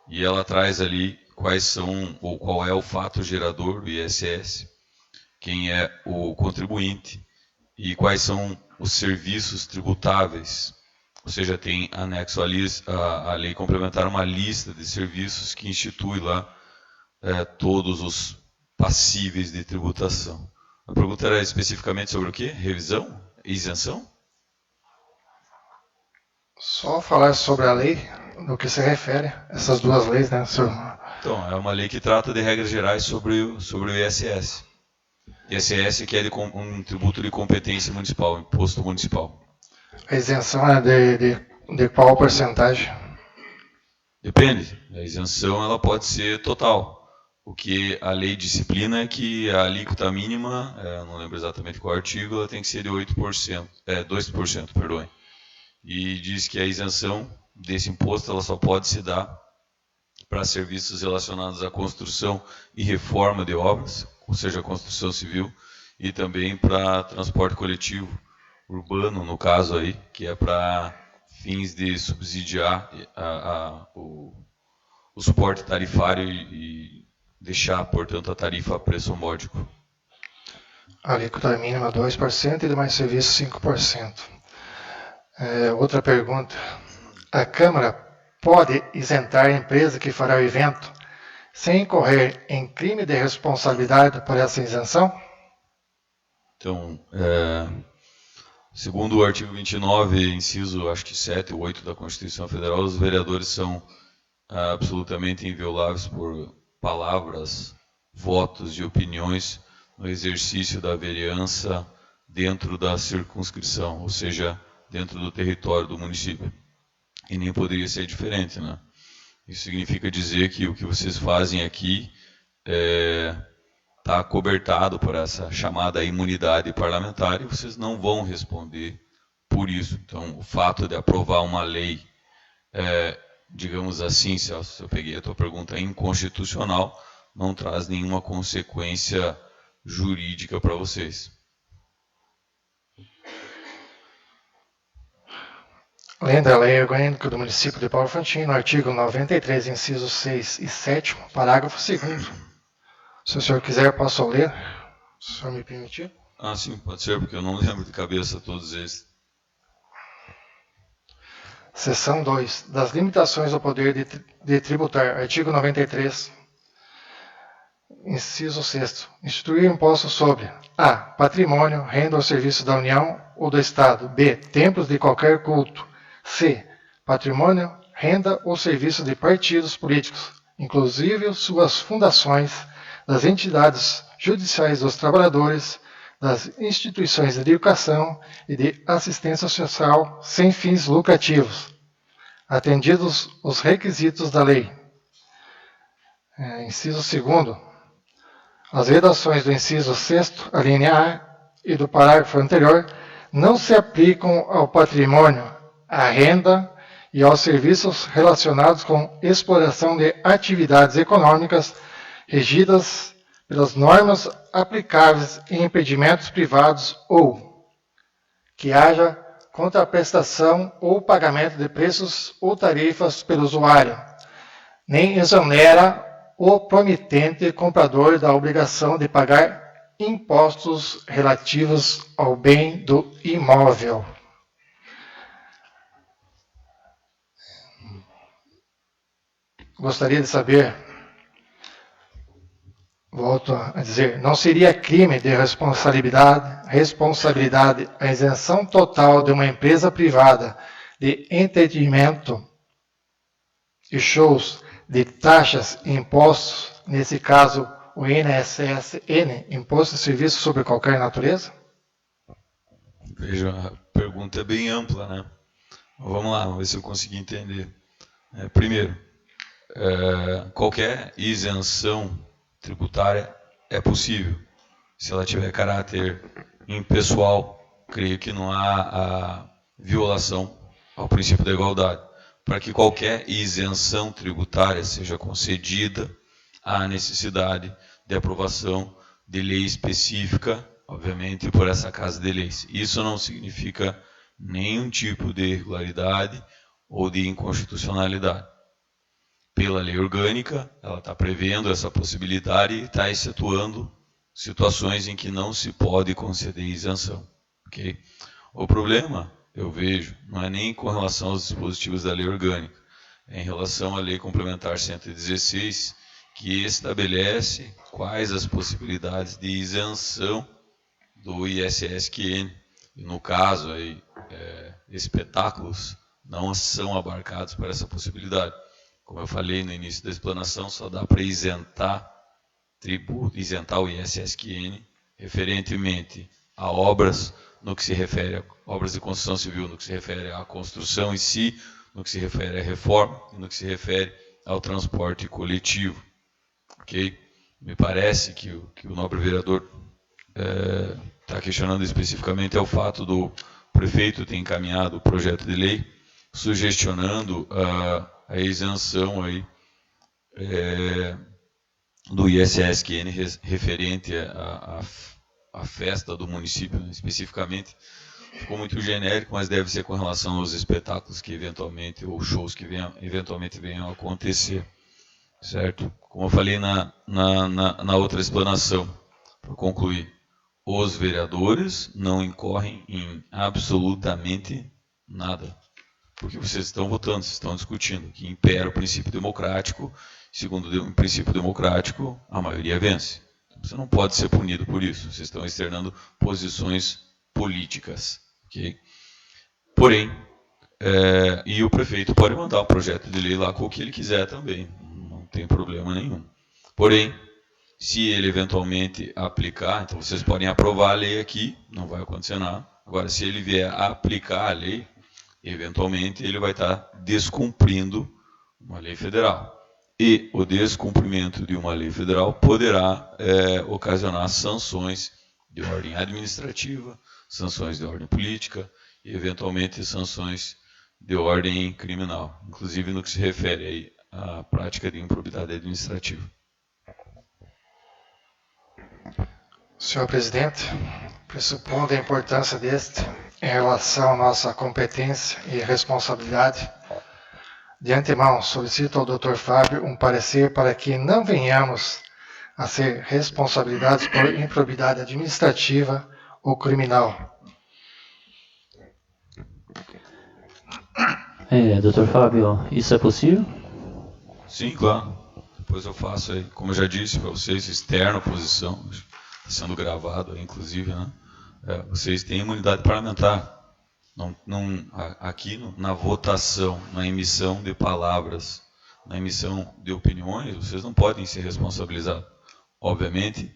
e ela traz ali quais são ou qual é o fato gerador do ISS, quem é o contribuinte e quais são os serviços tributáveis. Ou seja, tem anexo à lei complementar uma lista de serviços que institui lá todos os passíveis de tributação. A pergunta era especificamente sobre o quê? Revisão? Isenção? Só falar sobre a lei, no que se refere, essas duas leis, né, senhor? Então, é uma lei que trata de regras gerais sobre o ISS. ISS que é um tributo de competência municipal, imposto municipal. A isenção é de qual porcentagem? Depende. A isenção ela pode ser total. O que a lei disciplina é que a alíquota mínima, não lembro exatamente qual artigo, ela tem que ser de 2%, perdoem. E diz que a isenção desse imposto ela só pode se dar para serviços relacionados à construção e reforma de obras, ou seja, construção civil, e também para transporte coletivo urbano, no caso aí, que é para fins de subsidiar o suporte tarifário e deixar, portanto, a tarifa a preço módico. A alíquota mínima 2% e demais serviços 5%. Outra pergunta. A Câmara pode isentar a empresa que fará o evento sem incorrer em crime de responsabilidade por essa isenção? Então, segundo o artigo 29, inciso, acho que 7 ou 8 da Constituição Federal, os vereadores são absolutamente invioláveis por palavras, votos e opiniões no exercício da vereança dentro da circunscrição, ou seja, dentro do território do município. E nem poderia ser diferente, né? Isso significa dizer que o que vocês fazem aqui está cobertado por essa chamada imunidade parlamentar e vocês não vão responder por isso. Então, o fato de aprovar uma lei, digamos assim, se eu peguei a tua pergunta, inconstitucional, não traz nenhuma consequência jurídica para vocês. Além da Lei Orgânica do Município de Paulo Frontin, no artigo 93, incisos 6 e 7, parágrafo 2º. Se o senhor quiser, posso ler? Se o senhor me permitir. Sim, pode ser, porque eu não lembro de cabeça todos eles. Seção 2. Das limitações ao poder de tributar. Artigo 93, inciso 6º. Instituir imposto sobre a. Patrimônio, renda ou serviço da União ou do Estado. B. Templos de qualquer culto. C. Patrimônio, renda ou serviço de partidos políticos, inclusive suas fundações, das entidades judiciais dos trabalhadores, das instituições de educação e de assistência social sem fins lucrativos, atendidos os requisitos da lei. Inciso 2º. As redações do inciso 6º, a linha A, e do parágrafo anterior, não se aplicam ao patrimônio, à renda e aos serviços relacionados com exploração de atividades econômicas regidas pelas normas aplicáveis em empreendimentos privados ou que haja contraprestação ou pagamento de preços ou tarifas pelo usuário, nem exonera o promitente comprador da obrigação de pagar impostos relativos ao bem do imóvel. Gostaria de saber, volto a dizer, não seria crime de responsabilidade a isenção total de uma empresa privada de entretenimento e shows de taxas e impostos, nesse caso o INSS-N, Imposto de Serviço sobre qualquer natureza? Veja, a pergunta é bem ampla, né? Vamos lá, vamos ver se eu consegui entender. Primeiro, qualquer isenção tributária é possível, se ela tiver caráter impessoal. Creio que não há a violação ao princípio da igualdade. Para que qualquer isenção tributária seja concedida, há necessidade de aprovação de lei específica, obviamente, por essa Casa de Leis. Isso não significa nenhum tipo de irregularidade ou de inconstitucionalidade. pela lei orgânica, ela está prevendo essa possibilidade e está excetuando situações em que não se pode conceder isenção. Okay? O problema, eu vejo, não é nem com relação aos dispositivos da lei orgânica, é em relação à lei complementar 116, que estabelece quais as possibilidades de isenção do ISSQN. E no caso, aí, espetáculos não são abarcados por essa possibilidade. Como eu falei no início da explanação, só dá para isentar tributo, isentar o ISSQN referentemente a obras no que se refere a obras de construção civil, no que se refere à construção em si, no que se refere à reforma e no que se refere ao transporte coletivo. Okay? Me parece que o nobre vereador está questionando especificamente é o fato do prefeito ter encaminhado o projeto de lei sugestionando a isenção aí, do ISSQN referente à festa do município, né? Especificamente. Ficou muito genérico, mas deve ser com relação aos espetáculos que eventualmente, ou shows que eventualmente venham a acontecer. Certo? Como eu falei na outra explanação, para concluir, os vereadores não incorrem em absolutamente nada. Porque vocês estão votando, vocês estão discutindo que impera o princípio democrático, segundo o princípio democrático, a maioria vence. Você não pode ser punido por isso, vocês estão externando posições políticas. Okay? Porém, e o prefeito pode mandar o projeto de lei lá com o que ele quiser também, não tem problema nenhum. Porém, se ele eventualmente aplicar, então vocês podem aprovar a lei aqui, não vai acontecer nada. Agora, se ele vier a aplicar a lei, eventualmente ele vai estar descumprindo uma lei federal. E o descumprimento de uma lei federal poderá ocasionar sanções de ordem administrativa, sanções de ordem política e, eventualmente, sanções de ordem criminal, inclusive no que se refere aí à prática de improbidade administrativa. Senhor presidente, pressupondo a importância deste em relação à nossa competência e responsabilidade, de antemão solicito ao Dr. Fábio um parecer para que não venhamos a ser responsabilizados por improbidade administrativa ou criminal. Dr. Fábio, isso é possível? Sim, claro. Depois eu faço aí, como eu já disse para vocês, externa oposição, sendo gravado aí, inclusive, né? Vocês têm imunidade parlamentar. Aqui na votação, na emissão de palavras, na emissão de opiniões, vocês não podem ser responsabilizados. Obviamente,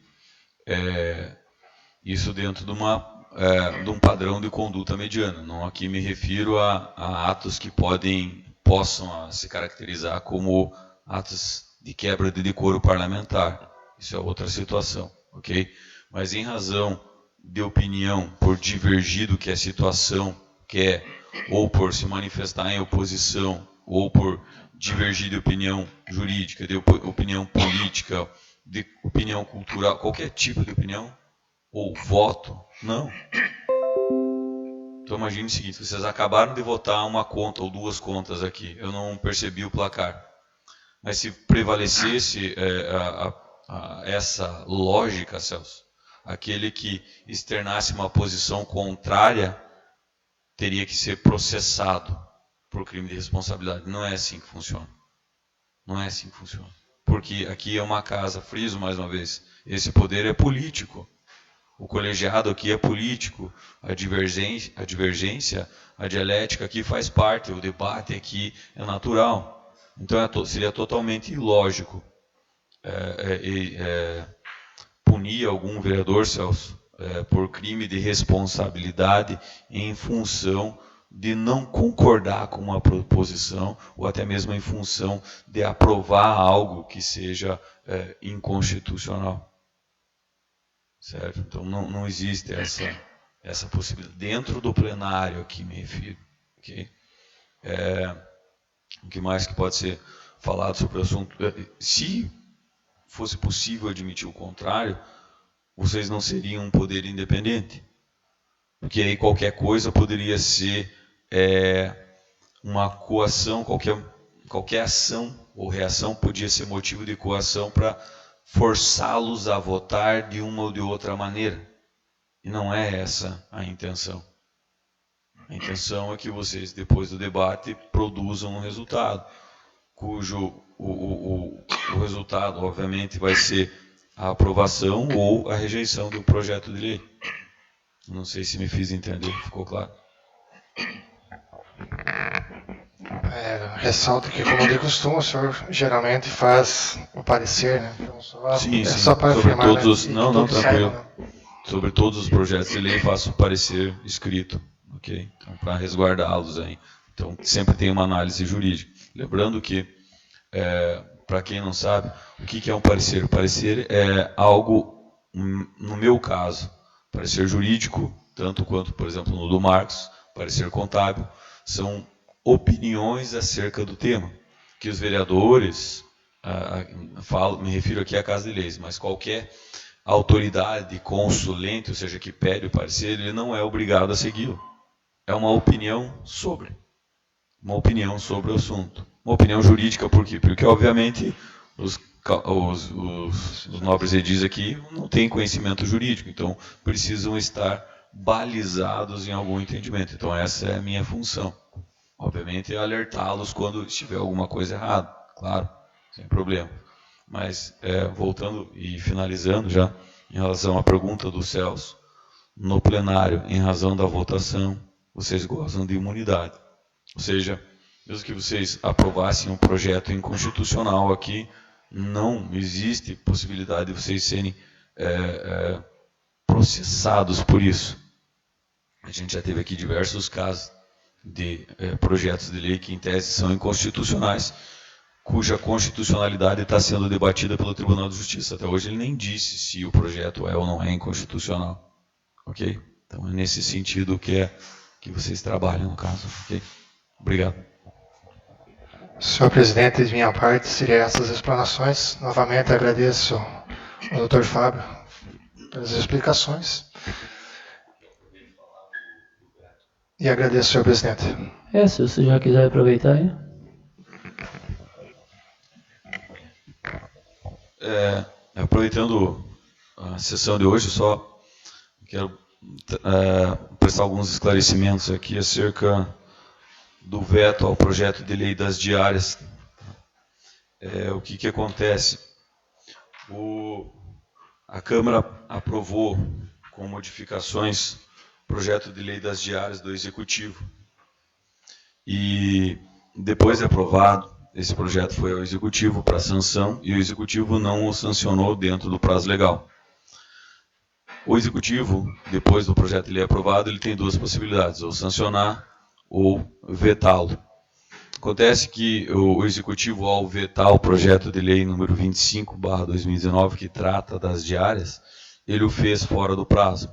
isso dentro de um padrão de conduta mediana. Não aqui me refiro a atos que possam se caracterizar como atos de quebra de decoro parlamentar. Isso é outra situação, ok? Mas em razão de opinião, por divergir do que a situação quer, ou por se manifestar em oposição, ou por divergir de opinião jurídica, de opinião política, de opinião cultural, qualquer tipo de opinião, ou voto, não. Então imagine o seguinte, vocês acabaram de votar uma conta ou duas contas aqui, eu não percebi o placar. Mas se prevalecesse essa lógica, Celso, aquele que externasse uma posição contrária teria que ser processado por crime de responsabilidade. Não é assim que funciona. Não é assim que funciona. Porque aqui é uma casa, friso mais uma vez, esse poder é político. O colegiado aqui é político, a divergência, a dialética aqui faz parte, o debate aqui é natural. Então seria totalmente ilógico punir algum vereador, Celso, por crime de responsabilidade em função de não concordar com uma proposição ou até mesmo em função de aprovar algo que seja inconstitucional. Certo? Então não existe essa possibilidade. Dentro do plenário aqui me refiro. Okay? O que mais que pode ser falado sobre o assunto? Se fosse possível admitir o contrário, vocês não seriam um poder independente. Porque aí qualquer coisa poderia ser uma coação, qualquer qualquer ação ou reação podia ser motivo de coação para forçá-los a votar de uma ou de outra maneira. E não é essa a intenção. A intenção é que vocês, depois do debate, produzam um resultado, cujo o resultado, obviamente, vai ser a aprovação ou a rejeição do projeto de lei. Não sei se me fiz entender, ficou claro? Ressalto que, como de costume, o senhor geralmente faz o parecer, né? Então, sim. Só para sobre afirmar, todos, né? não, tranquilo. Saiba, né? Sobre todos os projetos de lei, faço o parecer escrito, ok? Então, para resguardá-los aí. Então, sempre tem uma análise jurídica. Lembrando que, para quem não sabe, o que é um parecer? O parecer é algo, no meu caso, parecer jurídico, tanto quanto, por exemplo, no do Marcos, parecer contábil, são opiniões acerca do tema, que os vereadores, me refiro aqui à Casa de Leis, mas qualquer autoridade, consulente, ou seja, que pede o parecer, ele não é obrigado a segui-lo. É uma opinião sobre o assunto. Uma opinião jurídica, por quê? Porque, obviamente, os nobres edis aqui não têm conhecimento jurídico, então precisam estar balizados em algum entendimento. Então, essa é a minha função. Obviamente, é alertá-los quando estiver alguma coisa errada, claro, sem problema. Mas, voltando e finalizando já, em relação à pergunta do Celso, no plenário, em razão da votação, vocês gozam de imunidade. Ou seja, mesmo que vocês aprovassem um projeto inconstitucional aqui, não existe possibilidade de vocês serem processados por isso. A gente já teve aqui diversos casos de projetos de lei que, em tese, são inconstitucionais, cuja constitucionalidade está sendo debatida pelo Tribunal de Justiça. Até hoje ele nem disse se o projeto é ou não é inconstitucional. Ok? Então é nesse sentido que vocês trabalham, no caso. Ok? Obrigado. Senhor presidente, de minha parte, seriam essas explanações. Novamente agradeço ao Dr. Fábio pelas explicações. E agradeço, senhor presidente. Se você já quiser aproveitar aí. Aproveitando a sessão de hoje, só quero prestar alguns esclarecimentos aqui acerca do veto ao projeto de lei das diárias. O que acontece? A Câmara aprovou, com modificações, o projeto de lei das diárias do Executivo. E, depois de aprovado, esse projeto foi ao Executivo para sanção e o Executivo não o sancionou dentro do prazo legal. O Executivo, depois do projeto de lei aprovado, ele tem duas possibilidades, ou sancionar ou vetá-lo. Acontece que o Executivo, ao vetar o projeto de lei número 25/2019, que trata das diárias, ele o fez fora do prazo.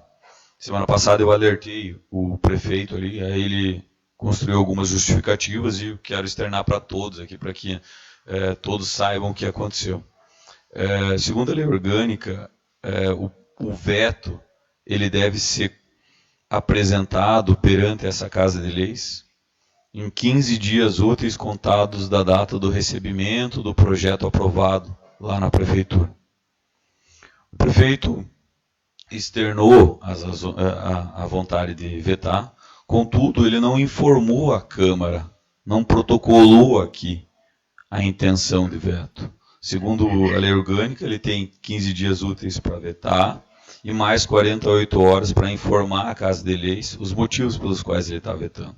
Semana passada eu alertei o prefeito ali, aí ele construiu algumas justificativas e eu quero externar para todos aqui, para que todos saibam o que aconteceu. Segundo a lei orgânica, o veto ele deve ser apresentado perante essa Casa de Leis em 15 dias úteis contados da data do recebimento do projeto aprovado lá na Prefeitura. O prefeito externou a vontade de vetar, contudo, ele não informou a Câmara, não protocolou aqui a intenção de veto. Segundo a lei orgânica, ele tem 15 dias úteis para vetar e mais 48 horas para informar a Casa de Leis os motivos pelos quais ele está vetando.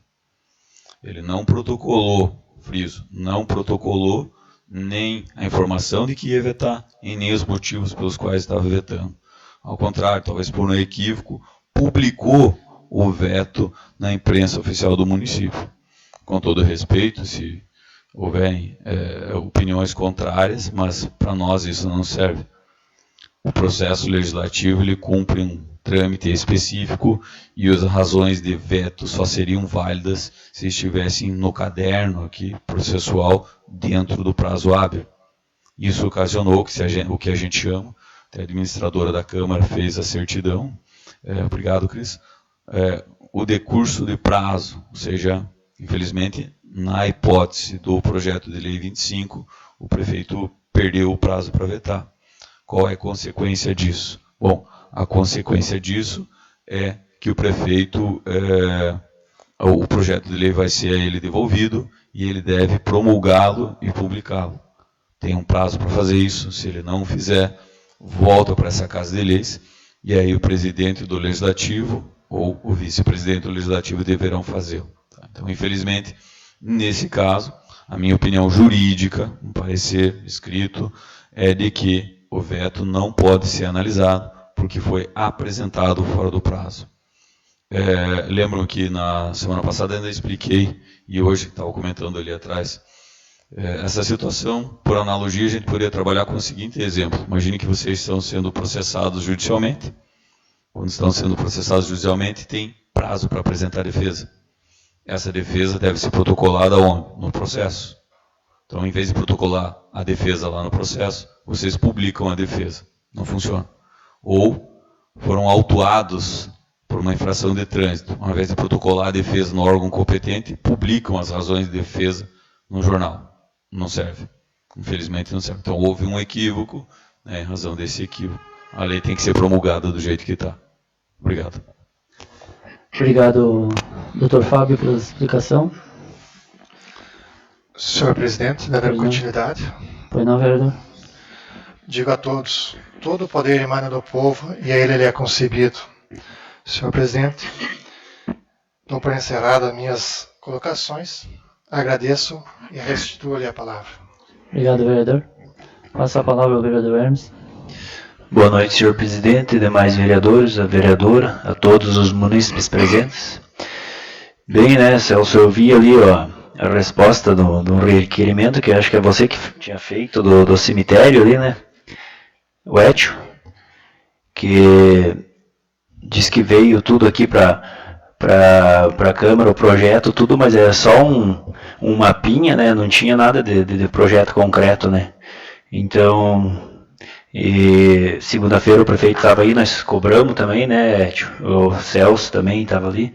Ele não protocolou, friso, não protocolou nem a informação de que ia vetar e nem os motivos pelos quais estava vetando. Ao contrário, talvez por um equívoco, publicou o veto na imprensa oficial do município. Com todo respeito, se houverem opiniões contrárias, mas para nós isso não serve. O processo legislativo ele cumpre um trâmite específico e as razões de veto só seriam válidas se estivessem no caderno aqui processual dentro do prazo hábil. Isso ocasionou o que a gente chama, a administradora da Câmara fez a certidão, obrigado, Cris, o decurso de prazo, ou seja, infelizmente, na hipótese do projeto de lei 25, o prefeito perdeu o prazo para vetar. Qual é a consequência disso? Bom, a consequência disso é que o prefeito, o projeto de lei vai ser a ele devolvido e ele deve promulgá-lo e publicá-lo. Tem um prazo para fazer isso. Se ele não fizer, volta para essa Casa de Leis e aí o presidente do Legislativo ou o vice-presidente do Legislativo deverão fazê-lo. Então, infelizmente, nesse caso, a minha opinião jurídica, um parecer escrito, é de que o veto não pode ser analisado porque foi apresentado fora do prazo. Lembram que na semana passada ainda expliquei, e hoje estava comentando ali atrás, essa situação, por analogia, a gente poderia trabalhar com o seguinte exemplo. Imagine que vocês estão sendo processados judicialmente. Quando estão sendo processados judicialmente, tem prazo para apresentar a defesa. Essa defesa deve ser protocolada onde? No processo. Então, em vez de protocolar a defesa lá no processo, vocês publicam a defesa. Não funciona. Ou foram autuados por uma infração de trânsito. Ao invés de protocolar a defesa no órgão competente, publicam as razões de defesa no jornal. Não serve. Infelizmente não serve. Então, houve um equívoco, em razão desse equívoco. A lei tem que ser promulgada do jeito que está. Obrigado. Obrigado, Dr. Fábio, pela explicação. Senhor presidente, dando continuidade. Pois não, vereador. Digo a todos, todo o poder emana do povo e a ele é concebido. Senhor presidente, dou por encerrada as minhas colocações, agradeço e restituo-lhe a palavra. Obrigado, vereador. Passo a palavra ao vereador Hermes. Boa noite, senhor presidente, demais vereadores, a vereadora, a todos os munícipes presentes. Bem, né, Celso, eu vi ali, ó, a resposta do requerimento, que acho que é você que tinha feito do cemitério ali, né, o Étio, que diz que veio tudo aqui para a Câmara, o projeto, tudo, mas é só um mapinha, né, não tinha nada de projeto concreto, né. Então, e segunda-feira o prefeito estava aí, nós cobramos também, né, o Celso também estava ali.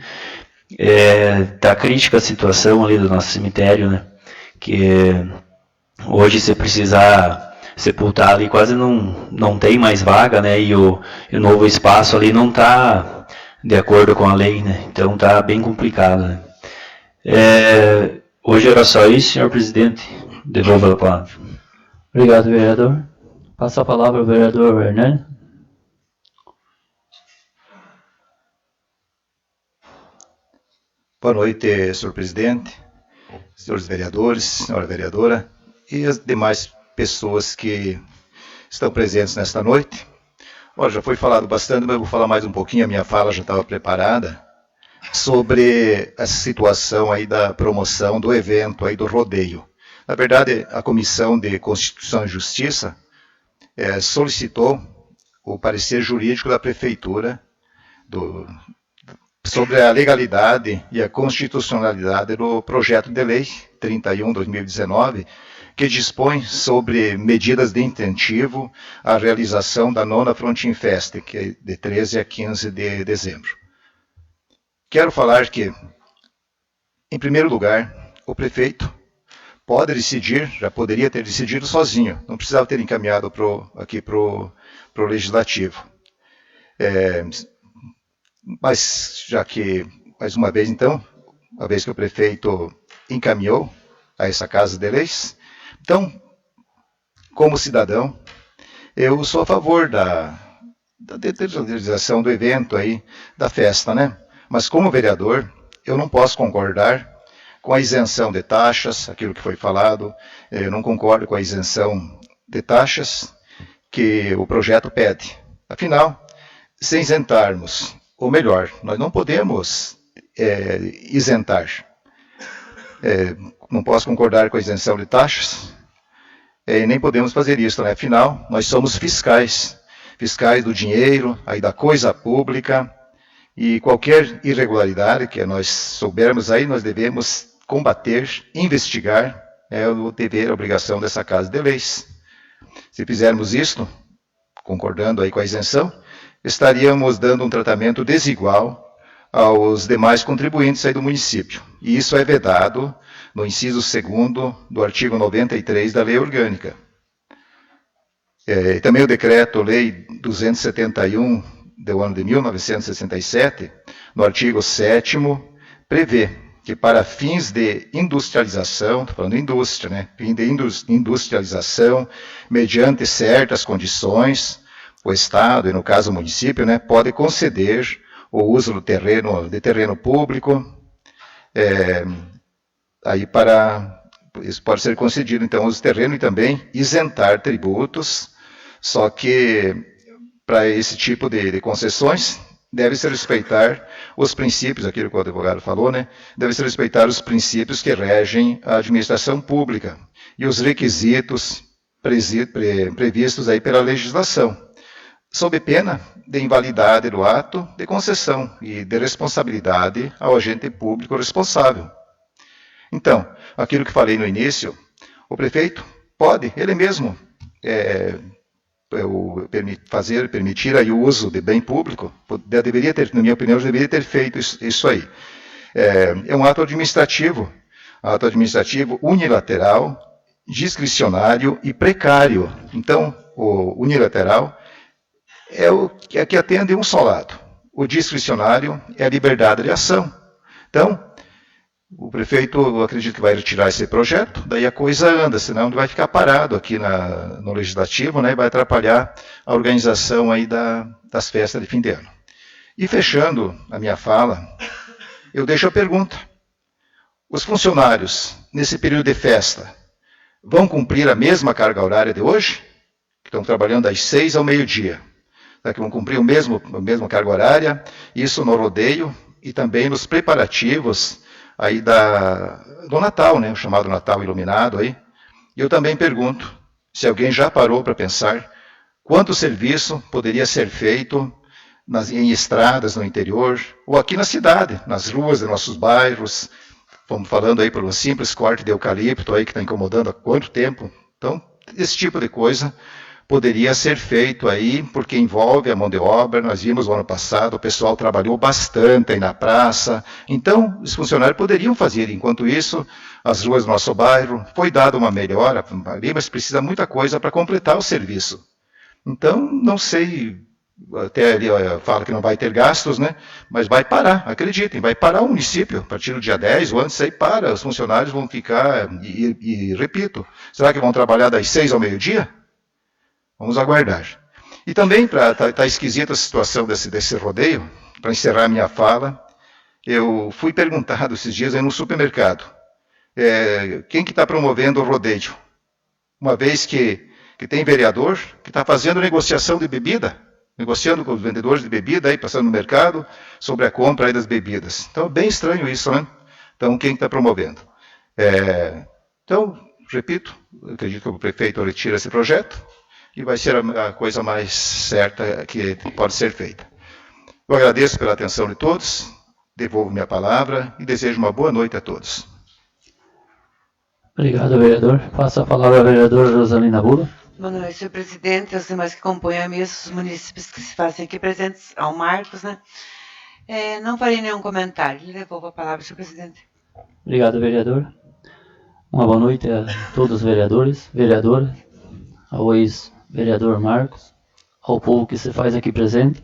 Tá crítica a situação ali do nosso cemitério, né, que hoje se precisar sepultar ali quase não tem mais vaga, né, e o novo espaço ali não está de acordo com a lei, né, então tá bem complicado, né. Hoje era só isso, senhor presidente, devolvo a palavra. Obrigado, vereador. Passo a palavra ao vereador Hernani. Boa noite, senhor presidente, senhores vereadores, senhora vereadora e as demais pessoas que estão presentes nesta noite. Olha, já foi falado bastante, mas eu vou falar mais um pouquinho, a minha fala já estava preparada, sobre essa situação aí da promoção do evento aí do rodeio. Na verdade, a Comissão de Constituição e Justiça solicitou o parecer jurídico da Prefeitura sobre a legalidade e a constitucionalidade do projeto de lei 31/2019, que dispõe sobre medidas de incentivo à realização da 9ª Frontin Fest, que é de 13 a 15 de dezembro. Quero falar que, em primeiro lugar, o prefeito pode decidir, já poderia ter decidido sozinho, não precisava ter encaminhado aqui para o Legislativo. Mas, já que, mais uma vez então, uma vez que o prefeito encaminhou a essa Casa de Leis, então, como cidadão, eu sou a favor da realização do evento aí, da festa, né? Mas como vereador, eu não posso concordar com a isenção de taxas, aquilo que foi falado, eu não concordo com a isenção de taxas que o projeto pede. Afinal, se isentarmos, ou melhor, nós não podemos isentar. Não posso concordar com a isenção de taxas, e nem podemos fazer isso, né? Afinal, nós somos fiscais do dinheiro, aí da coisa pública, e qualquer irregularidade que nós soubermos aí, nós devemos combater, investigar, é o dever, a obrigação dessa Casa de Leis. Se fizermos isto, concordando aí com a isenção, estaríamos dando um tratamento desigual aos demais contribuintes aí do município. E isso é vedado no inciso 2º do artigo 93 da Lei Orgânica. Também o Decreto-Lei 271 do ano de 1967, no artigo 7º, prevê que para fins de industrialização, estou falando de indústria, né? Fim de industrialização, mediante certas condições, o Estado, e no caso o município, né, pode conceder o uso de terreno público, aí isso pode ser concedido, então, o uso de terreno e também isentar tributos, só que para esse tipo de concessões, deve-se respeitar os princípios, aquilo que o advogado falou, né? Deve-se respeitar os princípios que regem a administração pública e os requisitos previstos aí pela legislação, sob pena de invalidade do ato de concessão e de responsabilidade ao agente público responsável. Então, aquilo que falei no início, o prefeito pode, ele mesmo, permitir aí o uso de bem público, deveria ter, na minha opinião, deveria ter feito isso aí. É um ato administrativo unilateral, discricionário e precário. Então, o unilateral é o que atende um só lado. O discricionário é a liberdade de ação. Então, o prefeito, eu acredito que vai retirar esse projeto, daí a coisa anda, senão ele vai ficar parado aqui no Legislativo, né, e vai atrapalhar a organização aí das festas de fim de ano. E fechando a minha fala, eu deixo a pergunta. Os funcionários, nesse período de festa, vão cumprir a mesma carga horária de hoje? Que estão trabalhando das 6 ao meio-dia. Que vão cumprir a mesma carga horária, isso no rodeio e também nos preparativos aí do Natal, né, o chamado Natal Iluminado aí. E eu também pergunto se alguém já parou para pensar quanto serviço poderia ser feito em estradas no interior, ou aqui na cidade, nas ruas de nossos bairros. Vamos falando aí por um simples corte de eucalipto aí que está incomodando há quanto tempo. Então, esse tipo de coisa poderia ser feito aí, porque envolve a mão de obra. Nós vimos no ano passado, o pessoal trabalhou bastante aí na praça. Então, os funcionários poderiam fazer. Enquanto isso, as ruas do nosso bairro, foi dada uma melhora ali, mas precisa muita coisa para completar o serviço. Então, não sei, até ali fala que não vai ter gastos, né? Mas vai parar, acreditem, vai parar o município. A partir do dia 10 ou antes, aí para, os funcionários vão ficar, e repito, será que vão trabalhar das 6 ao meio-dia? Vamos aguardar. E também, tá esquisita a situação desse rodeio, para encerrar a minha fala, eu fui perguntado esses dias aí no supermercado, quem que está promovendo o rodeio? Uma vez que tem vereador que está fazendo negociação de bebida, negociando com os vendedores de bebida, aí, passando no mercado, sobre a compra aí das bebidas. Então, é bem estranho isso, né? Então, quem está promovendo? Então, repito, acredito que o prefeito retira esse projeto, e vai ser a coisa mais certa que pode ser feita. Eu agradeço pela atenção de todos, devolvo minha palavra e desejo uma boa noite a todos. Obrigado, vereador. Passo a palavra à vereadora Rosalina Bula. Boa noite, senhor presidente, aos demais que compõem a mesa, os munícipes que se fazem aqui presentes, ao Marcos, né? Não farei nenhum comentário. Lhe devolvo a palavra, senhor presidente. Obrigado, vereador. Uma boa noite a todos os vereadores, vereadoras, ao ex-vereador Marcos, ao povo que se faz aqui presente.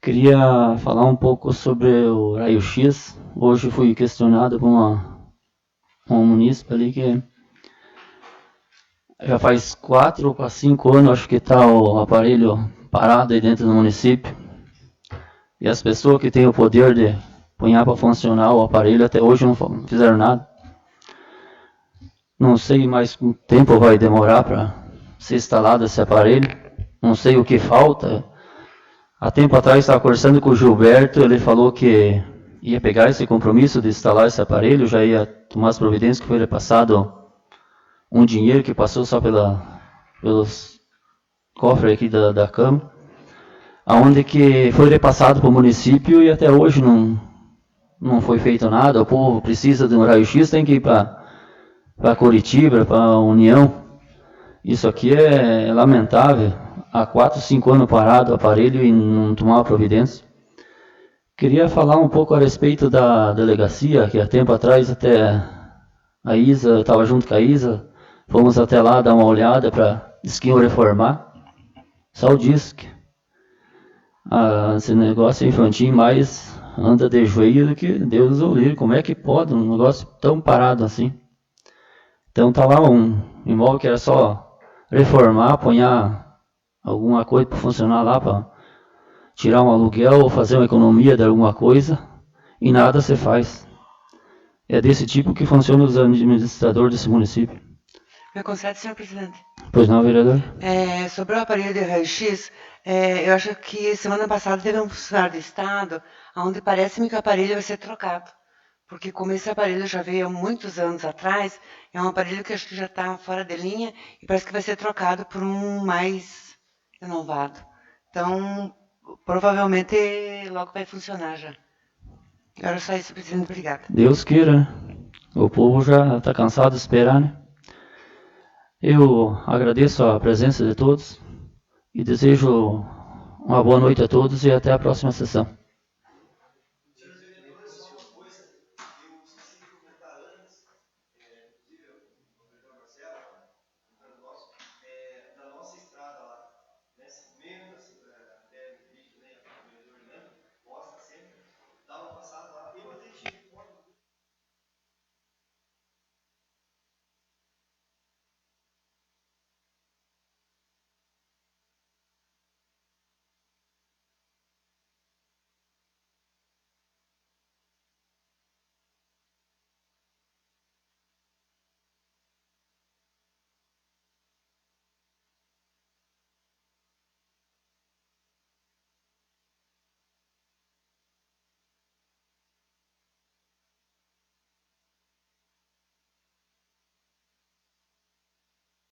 Queria falar um pouco sobre o raio-x. Hoje fui questionado por um munícipe ali que já faz 4 ou 5 anos, acho que está o aparelho parado aí dentro do município. E as pessoas que têm o poder de pôr para funcionar o aparelho até hoje não fizeram nada. Não sei mais quanto tempo vai demorar para ser instalado esse aparelho. Não sei o que falta. Há tempo atrás estava conversando com o Gilberto, ele falou que ia pegar esse compromisso de instalar esse aparelho, já ia tomar as providências, que foi repassado um dinheiro que passou só pelos cofres aqui da Câmara, aonde que foi repassado para o município e até hoje não foi feito nada. O povo precisa de um raio-x, tem que ir para Curitiba, para a União. Isso aqui é lamentável. Há 4, 5 anos parado o aparelho e não tomava providência. Queria falar um pouco a respeito da delegacia, que há tempo atrás até A Isa, eu estava junto com a Isa, fomos até lá dar uma olhada para diz que iam reformar. Só o disque. Esse negócio infantil mais anda de joelho do que Deus o livre. Como é que pode um negócio tão parado assim? Então tá lá um imóvel que era só reformar, apanhar alguma coisa para funcionar lá, para tirar um aluguel ou fazer uma economia de alguma coisa, e nada se faz. É desse tipo que funciona os administradores desse município. Me concede, senhor presidente? Pois não, vereador? Sobre o aparelho de raio-x, eu acho que semana passada teve um funcionário do Estado, onde parece-me que o aparelho vai ser trocado. Porque como esse aparelho já veio há muitos anos atrás, é um aparelho que acho que já está fora de linha e parece que vai ser trocado por um mais renovado. Então, provavelmente logo vai funcionar já. Era só isso, presidente. Obrigada. Deus queira, né? O povo já está cansado de esperar, né? Eu agradeço a presença de todos e desejo uma boa noite a todos e até a próxima sessão.